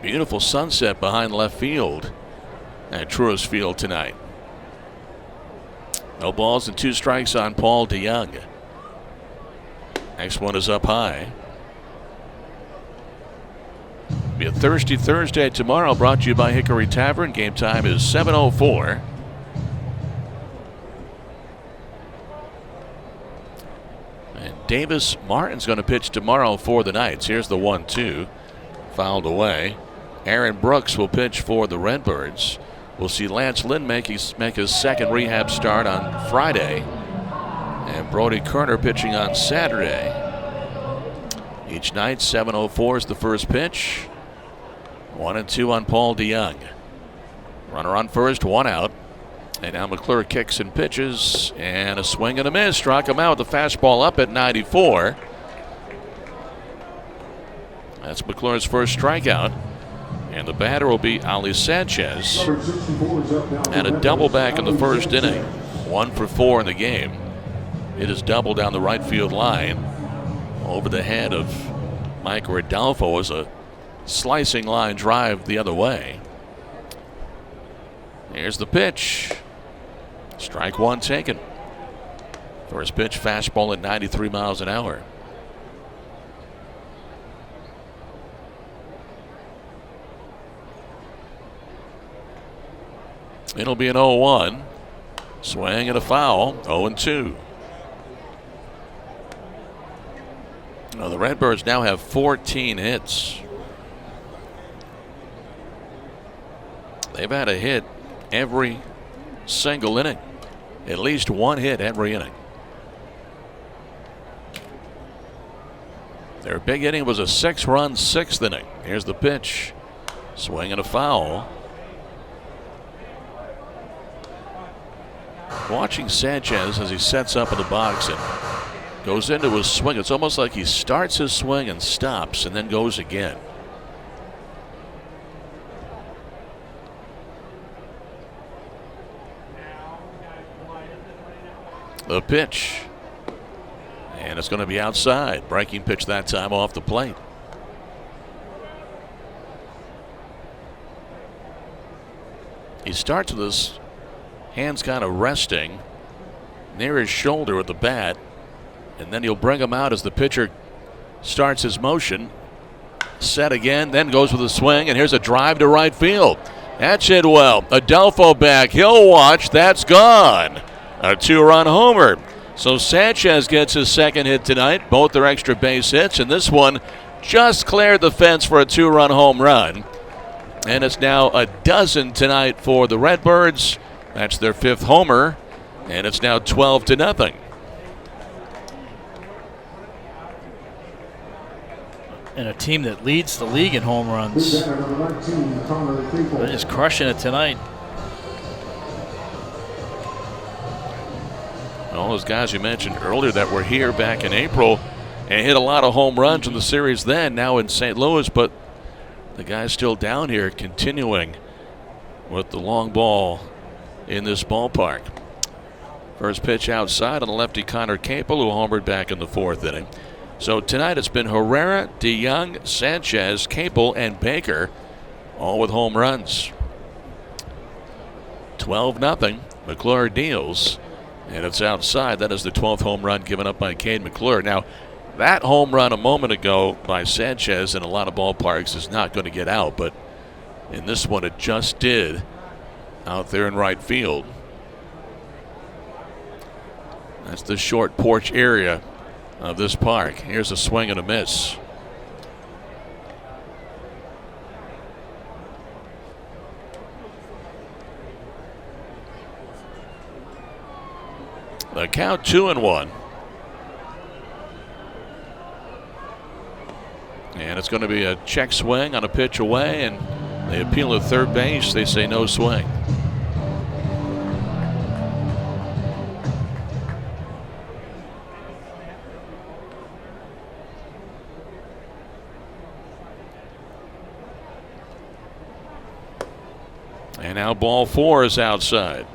Speaker 1: Beautiful sunset behind left field at Truist Field tonight. No balls and 2 strikes on Paul DeYoung. Next one is up high. Be a Thirsty Thursday tomorrow, brought to you by Hickory Tavern. Game time is 7:04. And Davis Martin's going to pitch tomorrow for the Knights. Here's the 1-2. Fouled away. Aaron Brooks will pitch for the Redbirds. We'll see Lance Lynn make his second rehab start on Friday. And Brody Kerner pitching on Saturday. Each night, 7:04 is the first pitch. 1-2 on Paul DeYoung. Runner on first, 1 out. And now McClure kicks and pitches. And a swing and a miss. Struck him out with the fastball up at 94. That's McClure's first strikeout. And the batter will be Ali Sanchez. And a double back in the first inning. 1 for 4 in the game. It is double down the right field line over the head of Mike Rodolfo as a slicing line drive the other way. Here's the pitch. Strike one taken. First pitch, fastball at 93 miles an hour. It'll be an 0-1. Swing and a foul. 0-2. Now the Redbirds now have 14 hits. They've had a hit every single inning. At least 1 hit every inning. Their big inning was a 6-run 6th inning. Here's the pitch. Swing and a foul. Watching Sanchez as he sets up in the box and Goes into his swing. It's almost like he starts his swing and stops and then goes again. The pitch. And it's going to be outside. Breaking pitch that time off the plate. He starts with his hands kind of resting near his shoulder with the bat. And then he'll bring him out as the pitcher starts his motion. Set again, then goes with a swing. And here's a drive to right field. That's hit well. Adolfo back. He'll watch. That's gone. A 2-run homer. So Sanchez gets his second hit tonight. Both are extra base hits, and this one just cleared the fence for a 2-run home run. And it's now a dozen tonight for the Redbirds. That's their 5th homer, and it's now 12-0.
Speaker 2: And a team that leads the league in home runs. They're just crushing it tonight.
Speaker 1: All those guys you mentioned earlier that were here back in April and hit a lot of home runs in the series then, now in St. Louis, but the guys still down here continuing with the long ball in this ballpark. First pitch outside on the lefty Connor Capel, who homered back in the 4th inning. So tonight it's been Herrera, DeYoung, Sanchez, Capel, and Baker, all with home runs. 12-0. McClure deals. And it's outside. That is the 12th home run given up by Cade McClure. Now, that home run a moment ago by Sanchez in a lot of ballparks is not going to get out, but in this one it just did out there in right field. That's the short porch area of this park. Here's a swing and a miss. The count 2-1. And it's going to be a check swing on a pitch away, and they appeal to third base. They say no swing. And now ball 4 is outside.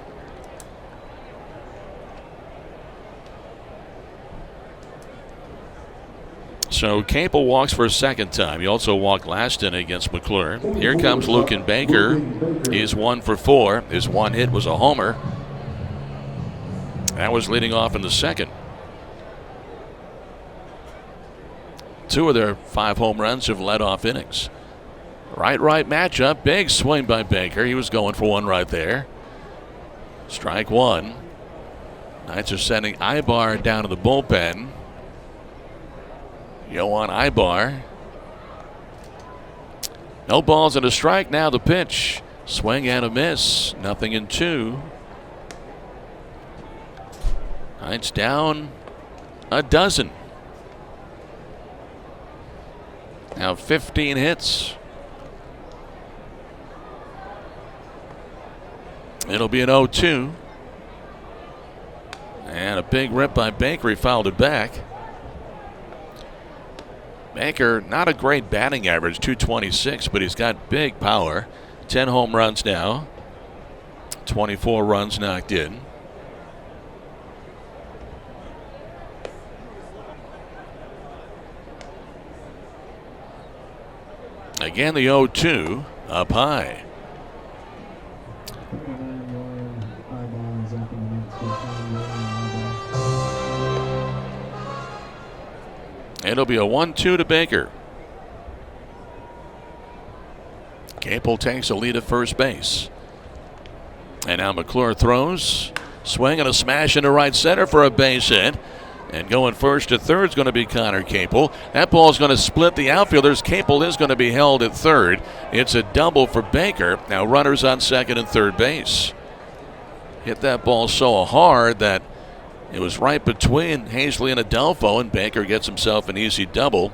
Speaker 1: So Capel walks for a second time. He also walked last inning against McClure. Here comes Lucan Baker. He's 1 for 4. His one hit was a homer. That was leading off in the second. 2 of their 5 home runs have led off innings. Right matchup. Big swing by Baker. He was going for one right there. Strike 1. Knights are sending Ibar down to the bullpen. Yohan Ibar. No balls and a strike. Now the pitch. Swing and a miss. Nothing in 2. Knights down a dozen. Now 15 hits. It'll be an 0-2. And a big rip by Baker. He fouled it back. Baker, not a great batting average, .226, but he's got big power. 10 home runs now. 24 runs knocked in. Again, the 0-2 up high. It'll be a 1-2 to Baker. Capel takes a lead at first base. And now McClure throws. Swing and a smash into right center for a base hit. And going first to third is going to be Connor Capel. That ball is going to split the outfielders. Capel is going to be held at third. It's a double for Baker. Now runners on second and third base. Hit that ball so hard that it was right between Hazley and Adolfo, and Baker gets himself an easy double.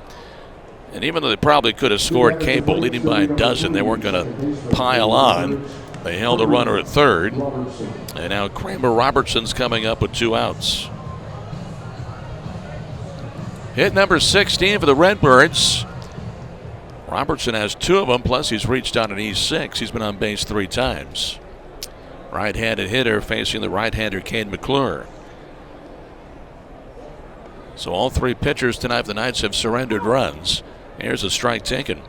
Speaker 1: And even though they probably could have scored Capel leading by a dozen, they weren't going to pile on. They held a runner at third. And now Kramer Robertson's coming up with 2 outs. Hit number 16 for the Redbirds. Robertson has 2 of them, plus he's reached out an E6. He's been on base 3 times. Right-handed hitter facing the right-hander Cade McClure. So all 3 pitchers tonight for the Knights have surrendered runs. Here's a strike taken.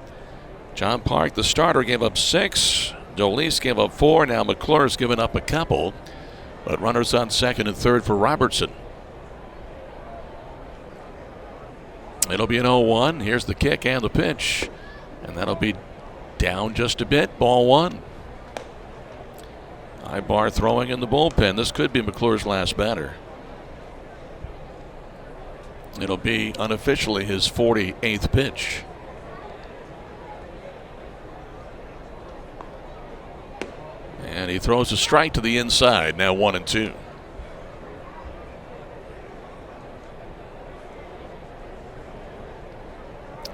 Speaker 1: John Park, the starter, gave up 6. Dolis gave up 4. Now McClure's given up a couple. But runners on second and third for Robertson. It'll be an 0-1. Here's the kick and the pitch. And that'll be down just a bit. Ball 1. Ibar throwing in the bullpen. This could be McClure's last batter. It'll be unofficially his 48th pitch. And he throws a strike to the inside. Now 1-2.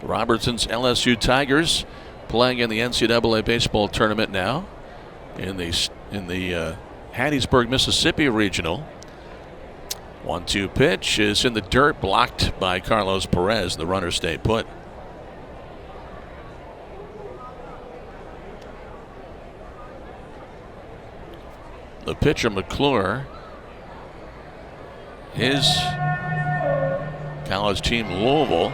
Speaker 1: Robertson's LSU Tigers playing in the NCAA baseball tournament now in the Hattiesburg, Mississippi regional. 1-2 pitch is in the dirt, blocked by Carlos Perez. The runner stay put. The pitcher McClure, his college team Louisville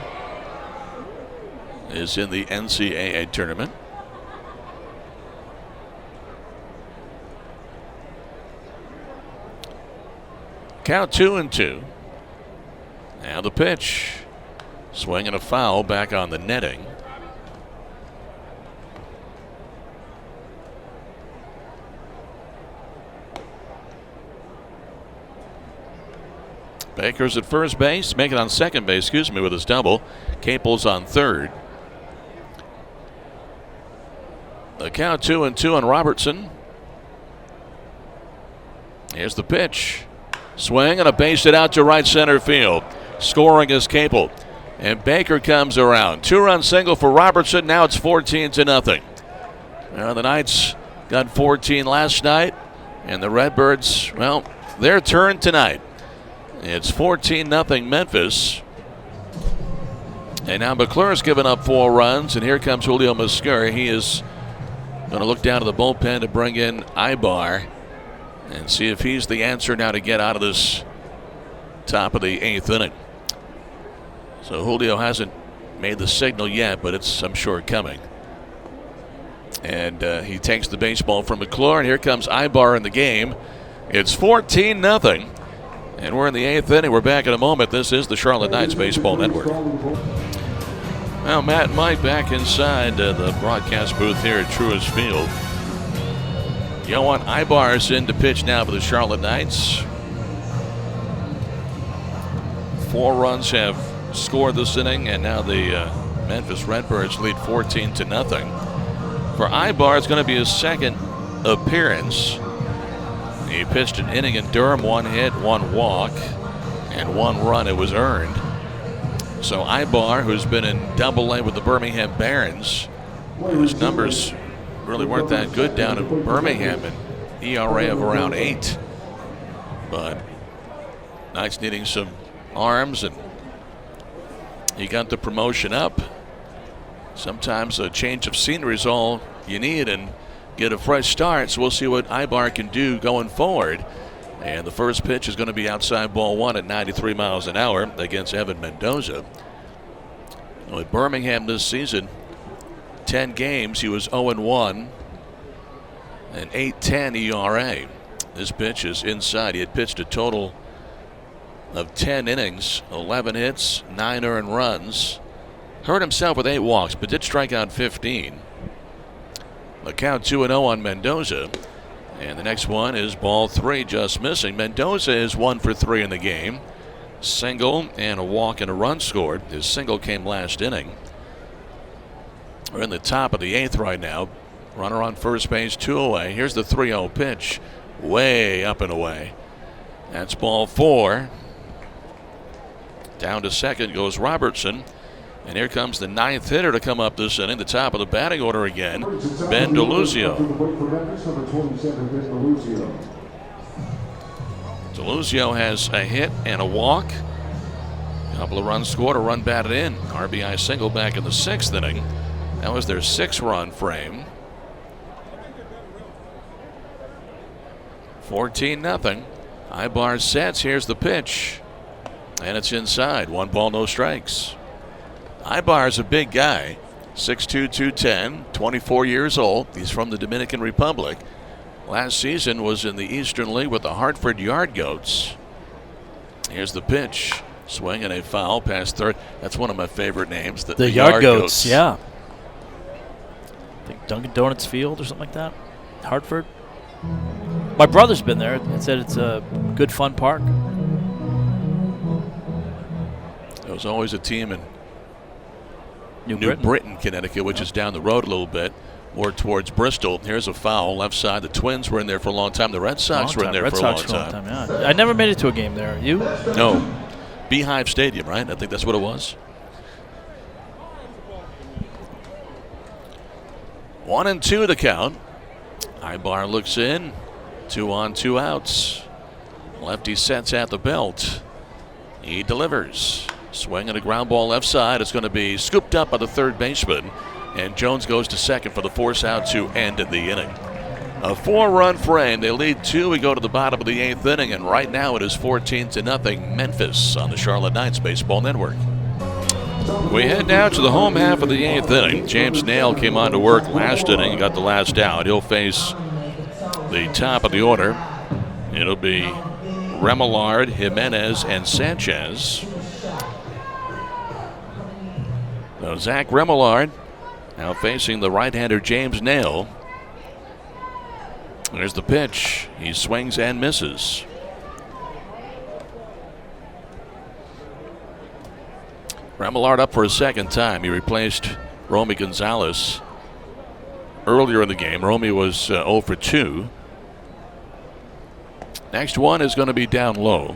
Speaker 1: is in the NCAA tournament. Count 2-2. Now the pitch. Swing and a foul back on the netting. Baker's at first base, making on second base, with his double. Capel's on third. The count 2-2 on Robertson. Here's the pitch. Swing and a base hit out to right center field. Scoring is Capel. And Baker comes around. 2-run single for Robertson. Now it's 14-0. Well, the Knights got 14 last night. And the Redbirds, well, their turn tonight. It's 14-0 Memphis. And now McClure's given up 4 runs. And here comes Julio Muscuri. He is going to look down to the bullpen to bring in Ibar and see if he's the answer now to get out of this top of the 8th inning. So Julio hasn't made the signal yet, but it's, I'm sure, coming. And he takes the baseball from McClure, and here comes Ibar in the game. It's 14-0, and we're in the 8th inning. We're back in a moment. This is the Charlotte Knights Baseball Network. Now Matt and Mike back inside the broadcast booth here at Truist Field. Yohan Ibar's in to pitch now for the Charlotte Knights. 4 runs have scored this inning, and now the Memphis Redbirds lead 14-0. For Ibar, it's going to be his second appearance. He pitched an inning in Durham, 1 hit, 1 walk, and 1 run. It was earned. So Ibar, who's been in Double-A with the Birmingham Barons, his numbers really weren't that good down in Birmingham, an ERA of around 8. But Knights needing some arms, and he got the promotion up. Sometimes a change of scenery is all you need and get a fresh start. So we'll see what Ibar can do going forward. And the first pitch is going to be outside ball 1 at 93 miles an hour against Evan Mendoza. With Birmingham this season, 10 games, he was 0-1, an 8.10 ERA. This pitch is inside. He had pitched a total of 10 innings, 11 hits, 9 earned runs. Hurt himself with 8 walks, but did strike out 15. The count 2-0 on Mendoza. And the next one is ball 3, just missing. Mendoza is 1 for 3 in the game. Single and a walk and a run scored. His single came last inning. We're in the top of the 8th right now. Runner on first base, 2 away. Here's the 3-0 pitch. Way up and away. That's ball 4. Down to second goes Robertson. And here comes the 9th hitter to come up this inning, the top of the batting order again, Ben DeLuzio. DeLuzio has a hit and a walk. Couple of runs scored, a run batted in. RBI single back in the 6th inning. That was their 6-run frame. 14-0. Ibar sets. Here's the pitch. And it's inside. 1 ball, no strikes. Ibar's a big guy. 6'2", 210, 24 years old. He's from the Dominican Republic. Last season was in the Eastern League with the Hartford Yard Goats. Here's the pitch. Swing and a foul past third. That's one of my favorite names.
Speaker 2: The Yard Goats. Yeah. I think Dunkin' Donuts Field or something like that. Hartford. My brother's been there and said it's a good, fun park.
Speaker 1: There was always a team in
Speaker 2: New
Speaker 1: Britain, Connecticut, which is down the road a little bit, more towards Bristol. Here's a foul left side. The Twins were in there for a long time. The Red Sox were in there for a long time.
Speaker 2: Yeah. I never made it to a game there. You?
Speaker 1: No. Beehive Stadium, right? I think that's what it was. 1-2 the count. Ibar looks in. 2 on, 2 outs. Lefty sets at the belt. He delivers. Swing and a ground ball left side. It's going to be scooped up by the third baseman. And Jones goes to second for the force out to end of the inning. A 4-run frame. They lead 2. We go to the bottom of the 8th inning. And right now it is 14-0 Memphis on the Charlotte Knights Baseball Network. We head now to the home half of the 8th inning. James Nail came on to work last inning and got the last out. He'll face the top of the order. It'll be Remillard, Jimenez, and Sanchez. So Zach Remillard now facing the right-hander James Nail. There's the pitch. He swings and misses. Remillard up for a second time. He replaced Romy Gonzalez earlier in the game. Romy was 0 for 2. Next one is going to be down low.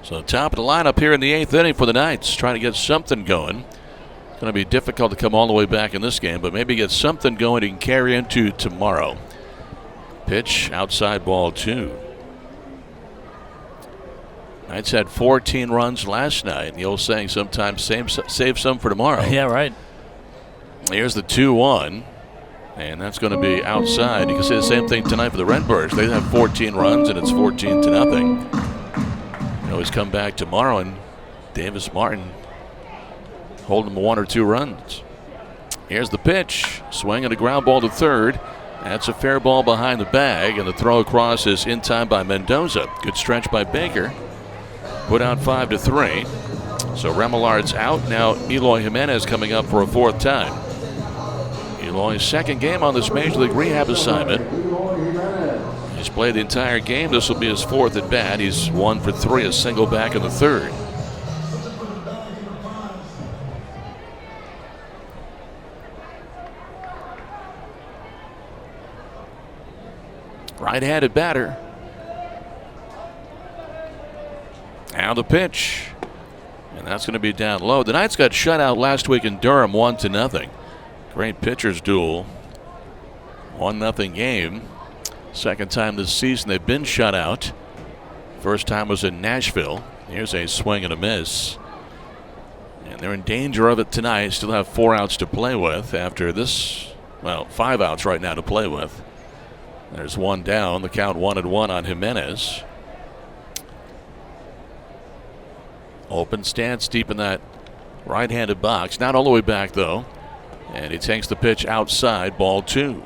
Speaker 1: So top of the lineup here in the 8th inning for the Knights, trying to get something going. It's going to be difficult to come all the way back in this game, but maybe get something going he can carry into tomorrow. Pitch outside, ball 2. Knights had 14 runs last night. The old saying, sometimes save some for tomorrow.
Speaker 2: Yeah, right.
Speaker 1: Here's the 2-1. And that's going to be outside. You can say the same thing tonight for the Redbirds. They have 14 runs, and it's 14-0. Always come back tomorrow, and Davis Martin holding them 1 or 2 runs. Here's the pitch. Swing and a ground ball to third. That's a fair ball behind the bag, and the throw across is in time by Mendoza. Good stretch by Baker. Put out 5-3. So Remillard's out. Now Eloy Jimenez coming up for a 4th time. Eloy's 2nd game on this Major League rehab assignment. He's played the entire game. This will be his 4th at bat. He's 1 for 3, a single back in the 3rd. Right-handed batter. Now the pitch. And that's going to be down low. The Knights got shut out last week in Durham 1-0. Great pitchers duel. 1-0 game. 2nd time this season they've been shut out. First time was in Nashville. Here's a swing and a miss. And they're in danger of it tonight. Still have 4 outs to play with after this. Well, 5 outs right now to play with. There's 1 down. The count 1-1 on Jimenez. Open stance deep in that right-handed box. Not all the way back, though. And he takes the pitch outside, ball 2.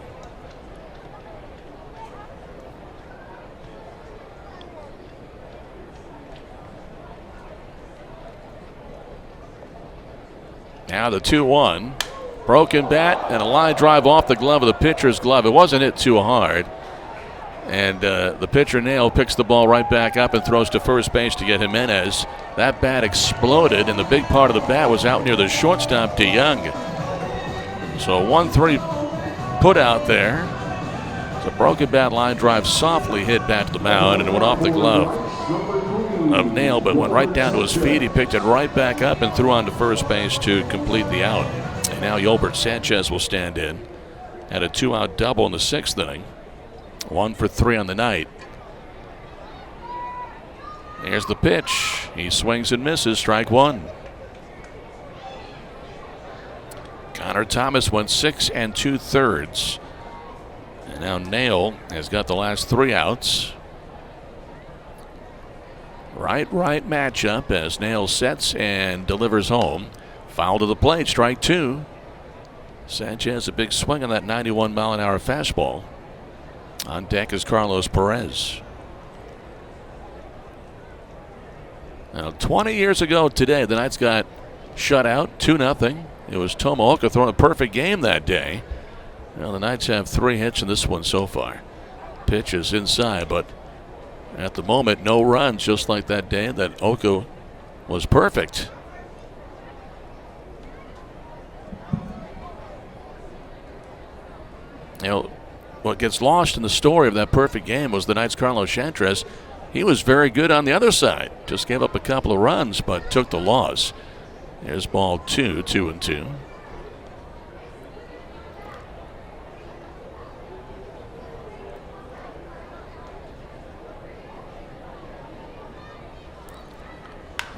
Speaker 1: Now the 2-1. Broken bat and a line drive off the glove of the pitcher's glove. It wasn't hit too hard. And the pitcher, Nail, picks the ball right back up and throws to first base to get Jimenez. That bat exploded, and the big part of the bat was out near the shortstop, DeYoung. So 1-3 put out there. It's a broken bat line drive, softly hit back to the mound, and it went off the glove of Nail, but went right down to his feet. He picked it right back up and threw on to first base to complete the out. And now Yolbert Sanchez will stand in. Had a 2-out double in the 6th inning. 1 for 3 on the night. Here's the pitch. He swings and misses. Strike one. Connor Thomas went 6 2/3. And now Nail has got the last 3 outs. Right matchup as Nail sets and delivers home. Foul to the plate. Strike two. Sanchez a big swing on that 91-mile-an-hour fastball. On deck is Carlos Perez. Now, 20 years ago today, the Knights got shut out 2-0. It was Tomohoko throwing a perfect game that day. Now, the Knights have 3 hits in this one so far. Pitch is inside, but at the moment, no runs, just like that day that Oko was perfect. You know, what gets lost in the story of that perfect game was the Knights' Carlos Chantres. He was very good on the other side. Just gave up a couple of runs, but took the loss. Here's ball 2, 2-2.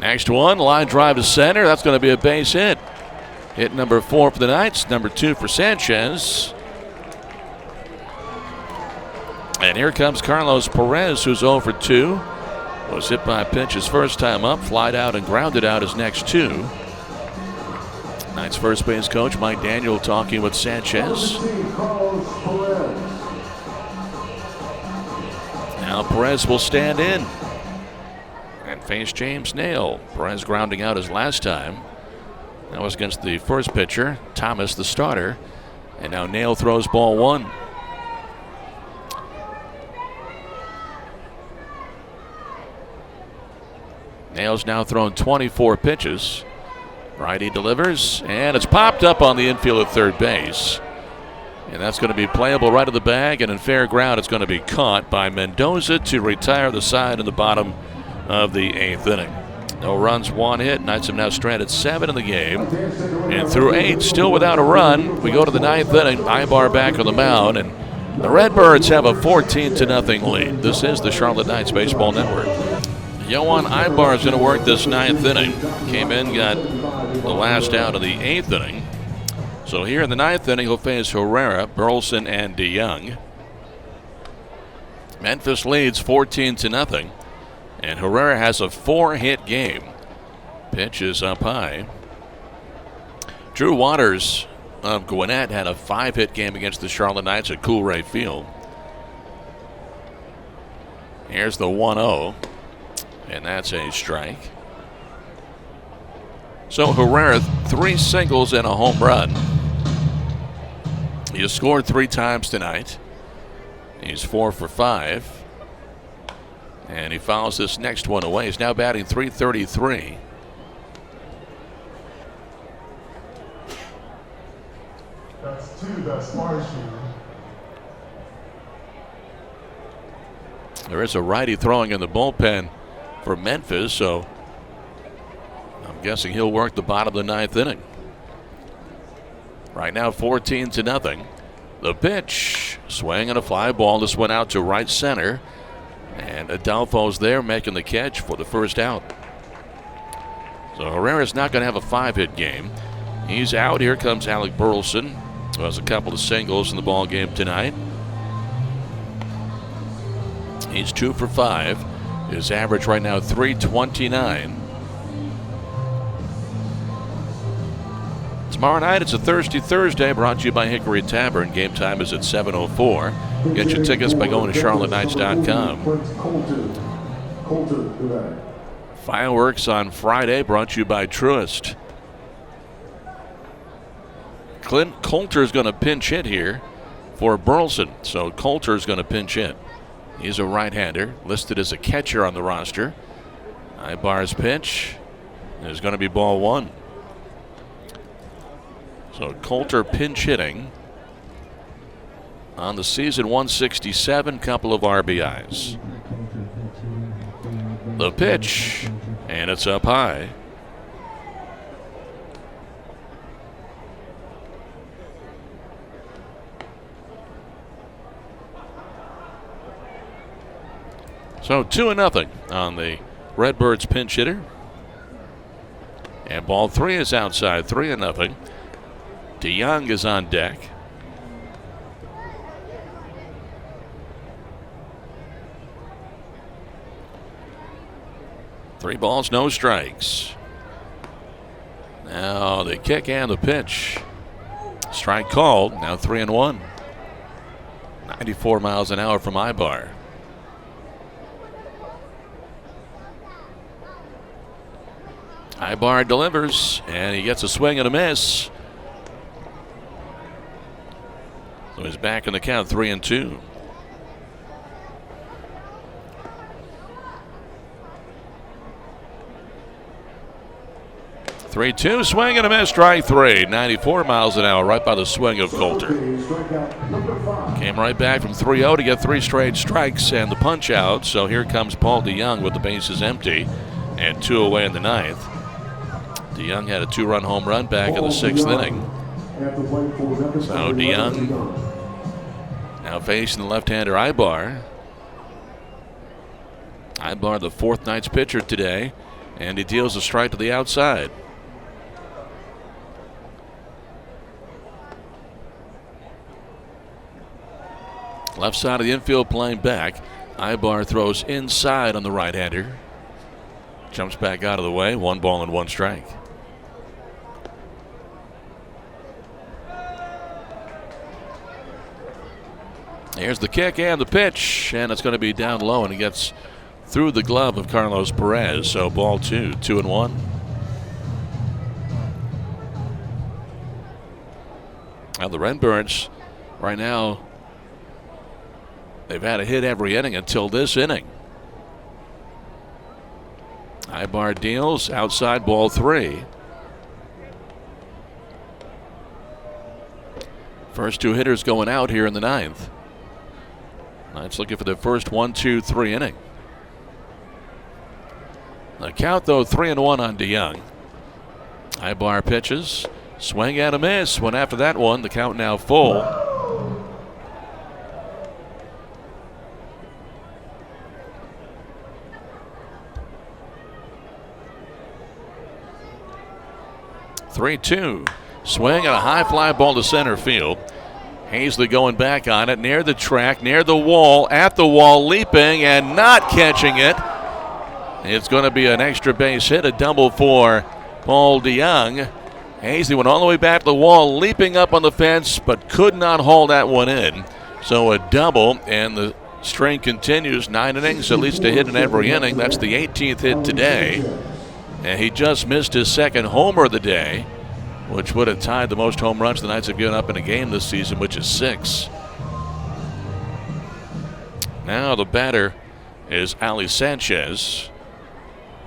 Speaker 1: Next one, line drive to center. That's going to be a base hit. Hit number 4 for the Knights, number 2 for Sanchez. And here comes Carlos Perez, who's 0 for 2. Was hit by a pitch his first time up, flied out and grounded out his next 2. Knights first base coach Mike Daniel talking with Sanchez. Now Perez will stand in and face James Nail. Perez grounding out his last time. That was against the first pitcher, Thomas, the starter. And now Nail throws ball 1. Nail's now thrown 24 pitches. Righty delivers, and it's popped up on the infield at third base. And that's going to be playable right of the bag, and in fair ground it's going to be caught by Mendoza to retire the side in the bottom of the 8th inning. No runs, 1 hit. Knights have now stranded 7 in the game. And through 8, still without a run, we go to the 9th inning. Ibar back on the mound, and the Redbirds have a 14-0 lead. This is the Charlotte Knights Baseball Network. Yohan Ibar is going to work this 9th inning. Came in, got the last out of the 8th inning. So here in the 9th inning, he'll face Herrera, Burleson, and DeYoung. Memphis leads 14-0. And Herrera has a 4-hit game. Pitch is up high. Drew Waters of Gwinnett had a 5-hit game against the Charlotte Knights at Coolray Field. Here's the 1-0. And that's a strike. So Herrera, 3 singles and a home run. He has scored 3 times tonight. He's 4 for 5. And he fouls this next one away. He's now batting .333.
Speaker 3: That's 2, that's Marshall.
Speaker 1: There is a righty throwing in the bullpen for Memphis, so I'm guessing he'll work the bottom of the 9th inning. Right now 14-0. The pitch, swing and a fly ball. This went out to right center, and Adolfo's there making the catch for the first out. So Herrera's not going to have a 5-hit game. He's out. Here comes Alec Burleson, who has a couple of singles in the ball game tonight. He's 2 for 5. His average right now, .329. Tomorrow night, it's a Thirsty Thursday, brought to you by Hickory Tavern. Game time is at 7:04. Get your tickets by going to charlotteknights.com. Fireworks on Friday, brought to you by Truist. Clint Coulter is going to pinch hit here for Burleson. So Coulter is going to pinch hit. He's a right-hander, listed as a catcher on the roster. Ibar's pitch is going to be ball 1. So Coulter pinch hitting on the season, 167, couple of RBIs. The pitch, and it's up high. So 2-0 on the Redbirds pinch hitter. And ball 3 is outside, 3-0. DeYoung is on deck. Three balls, no strikes. Now the kick and the pitch. Strike called, now 3-1. 94 miles an hour from Ibar. Ibar delivers, and he gets a swing and a miss. So he's back in the count, 3-2. Three-two, swing and a miss, strike 3. 94 miles an hour, right by the swing of Coulter. Came right back from 3-0 to get 3 straight strikes and the punch out. So here comes Paul DeYoung with the bases empty and 2 away in the 9th. DeYoung had a 2-run home run back in the 6th inning. So DeYoung now facing the left-hander Ibar. Ibar, the 4th night's pitcher today, and he deals a strike to the outside. Left side of the infield playing back. Ibar throws inside on the right-hander. Jumps back out of the way. 1 ball and 1 strike. Here's the kick and the pitch, and it's going to be down low, and he gets through the glove of Carlos Perez. So ball 2, 2-1. Now the Redbirds right now, they've had a hit every inning until this inning. Ibar deals outside, ball 3. First 2 hitters going out here in the 9th. Knights looking for their first 1-2-3 inning. The count, though, 3-1 on DeYoung. Ibar pitches. Swing and a miss. Went after that one. The count now full. Three-two. Swing and a high fly ball to center field. Hazley going back on it, near the track, near the wall, at the wall, leaping and not catching it. It's going to be an extra base hit, a double for Paul DeYoung. Hazley went all the way back to the wall, leaping up on the fence, but could not haul that one in. So a double, and the string continues. 9 innings, at least a hit in every inning. That's the 18th hit today. And he just missed his 2nd homer of the day, which would have tied the most home runs the Knights have given up in a game this season, which is 6. Now the batter is Ali Sanchez,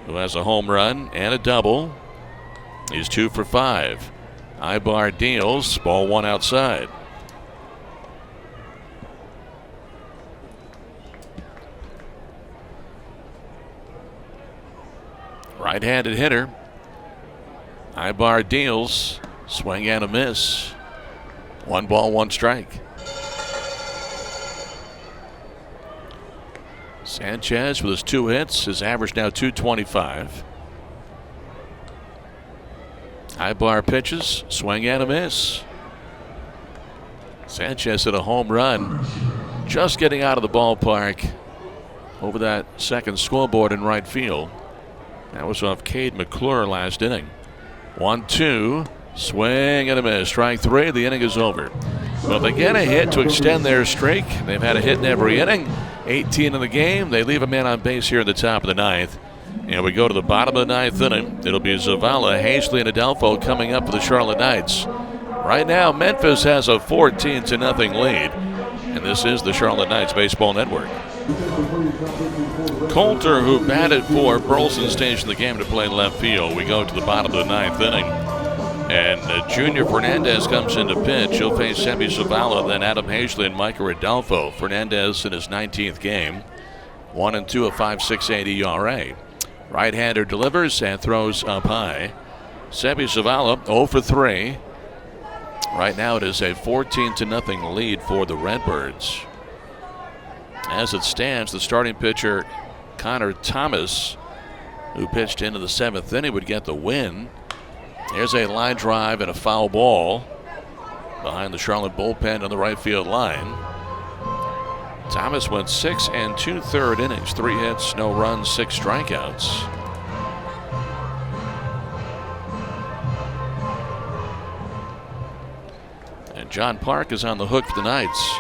Speaker 1: who has a home run and a double. He's 2 for 5. Ibar deals, ball 1 outside. Right-handed hitter. Ibar deals, swing and a miss. 1 ball, 1 strike. Sanchez with his 2 hits, his average now 225. Ibar pitches, swing and a miss. Sanchez hit a home run, just getting out of the ballpark over that second scoreboard in right field. That was off Cade McClure last inning. 1-2, swing and a miss. Strike 3, the inning is over. Well, they get a hit to extend their streak. They've had a hit in every inning. 18 in the game. They leave a man on base here in the top of the 9th. And we go to the bottom of the 9th inning. It'll be Zavala, Hazley, and Adelpho coming up for the Charlotte Knights. Right now, Memphis has a 14-0 lead. And this is the Charlotte Knights Baseball Network. Coulter, who batted for Burleson, staged the game to play left field. We go to the bottom of the 9th inning. And Junior Fernandez comes in to pitch. He'll face Seby Zavala, then Adam Hazley and Micah Adelpho. Fernandez in his 19th game. 1-2, a 5.68 ERA. Right-hander delivers and throws up high. Seby Zavala 0 for 3. Right now it is a 14-0 lead for the Redbirds. As it stands, the starting pitcher, Connor Thomas, who pitched into the 7th inning, would get the win. There's a line drive and a foul ball behind the Charlotte bullpen on the right field line. Thomas went 6 2/3 innings, 3 hits, no runs, 6 strikeouts. And John Park is on the hook for the Knights.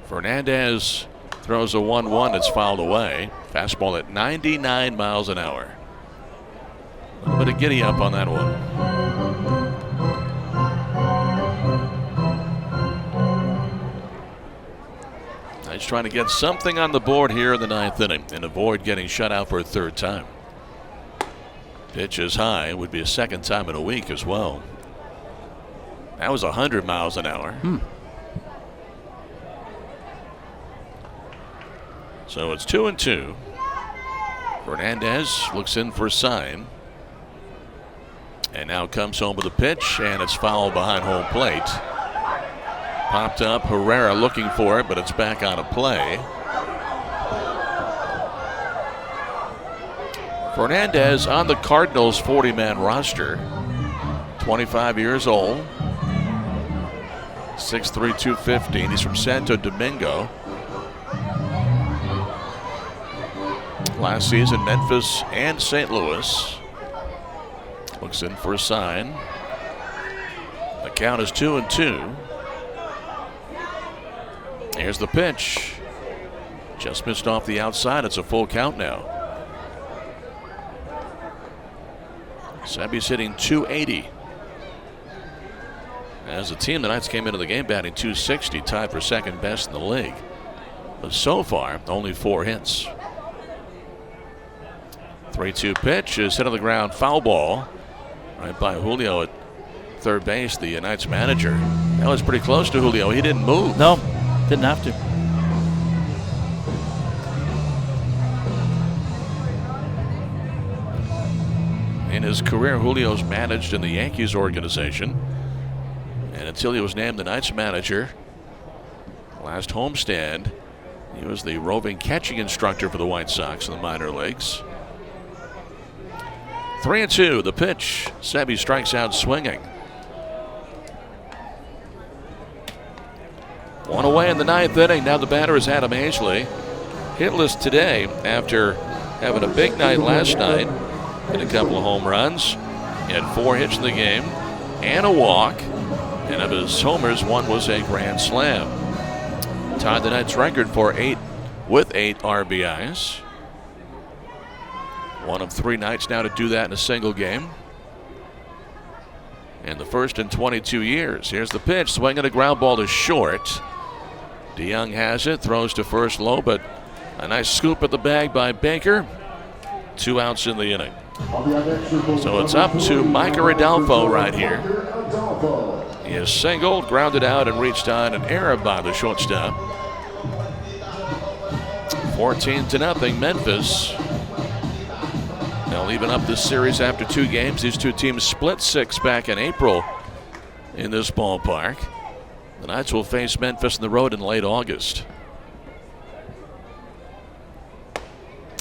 Speaker 1: Fernandez throws a 1-1 that's fouled away. Fastball at 99 miles an hour. A little bit of giddy up on that one. Knights trying to get something on the board here in the 9th inning and avoid getting shut out for a 3rd time. Pitch is high. It would be a 2nd time in a week as well. That was 100 miles an hour. So it's 2-2. Fernandez looks in for a sign. And now comes home with a pitch, and it's fouled behind home plate. Popped up, Herrera looking for it, but it's back out of play. Fernandez on the Cardinals' 40-man roster. 25 years old. 6'3", 215. He's from Santo Domingo. Last season, Memphis and St. Louis. Looks in for a sign. The count is 2-2. Here's the pitch. Just missed off the outside. It's a full count now. Seby's hitting .280. As a team, the Knights came into the game batting .260, tied for 2nd best in the league. But so far, only 4 hits. 3-2 pitch is hit on the ground, foul ball. Right by Julio at 3rd base, the Knights manager. That was pretty close to Julio. He didn't move.
Speaker 2: No, didn't have to.
Speaker 1: In his career, Julio's managed in the Yankees organization. And until he was named the Knights manager, last homestand, he was the roving catching instructor for the White Sox in the minor leagues. 3-2, the pitch. Seby strikes out swinging. 1 away in the 9th inning. Now the batter is Adam Hazley. Hitless today after having a big night last night. Hit a couple of home runs. He had 4 hits in the game and a walk. And of his homers, 1 was a grand slam. Tied the Knights record for 8 RBIs. 1 of 3 Knights now to do that in a single game. And the first in 22 years. Here's the pitch. Swinging a ground ball to short. DeYoung has it. Throws to first low, but a nice scoop at the bag by Baker. 2 outs in the inning. So it's up to Micah Rodolfo right here. He is singled, grounded out, and reached on an error by the shortstop. 14-0 Memphis. They'll even up this series after 2 games. These 2 teams split 6 back in April in this ballpark. The Knights will face Memphis on the road in late August.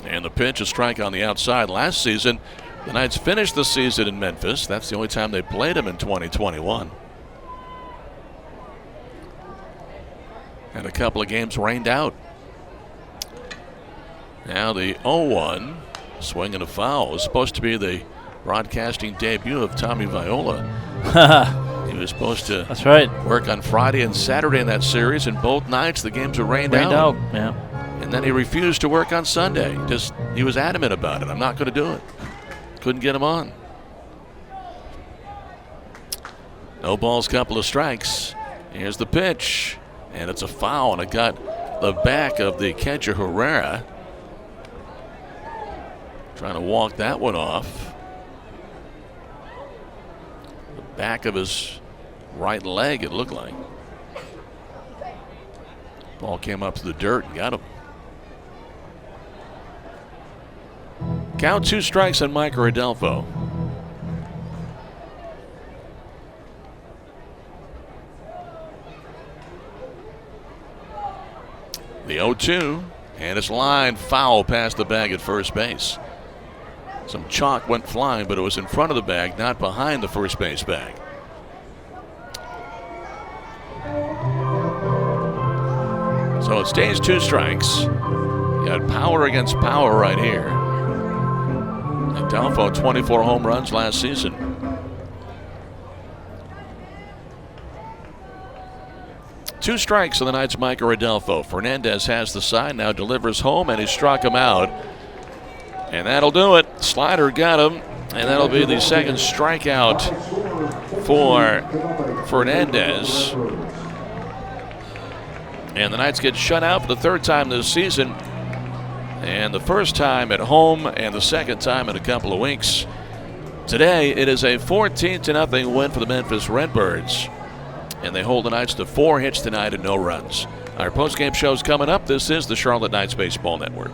Speaker 1: And the pitch, a strike on the outside. Last season, the Knights finished the season in Memphis. That's the only time they played them in 2021. And a couple of games rained out. Now the 0-1. Swing and a foul. It was supposed to be the broadcasting debut of Tommy Viola. He was supposed to
Speaker 2: That's right.
Speaker 1: work on Friday and Saturday in that series, and both nights the games were rained out.
Speaker 2: Yeah.
Speaker 1: And then he refused to work on Sunday. He was adamant about it. I'm not going to do it. Couldn't get him on. No balls, couple of strikes. Here's the pitch. And it's a foul, and it got the back of the catcher Herrera. Trying to walk that one off. The back of his right leg, it looked like. Ball came up to the dirt and got him. Count 2 strikes on Micah Rodolfo. The 0-2. And it's lined foul past the bag at first base. Some chalk went flying, but it was in front of the bag, not behind the first base bag. So it stays 2 strikes. You got power against power right here. Adelpho, 24 home runs last season. Two strikes on the Knights' Micah Adelpho. Fernandez has the side, now delivers home, and he struck him out. And that'll do it. Slider got him, and that'll be the second strikeout for Fernandez. And the Knights get shut out for the 3rd time this season. And the first time at home, and the second time in a couple of weeks. Today, it is a 14-0 win for the Memphis Redbirds. And they hold the Knights to 4 hits tonight and no runs. Our postgame show's coming up. This is the Charlotte Knights Baseball Network.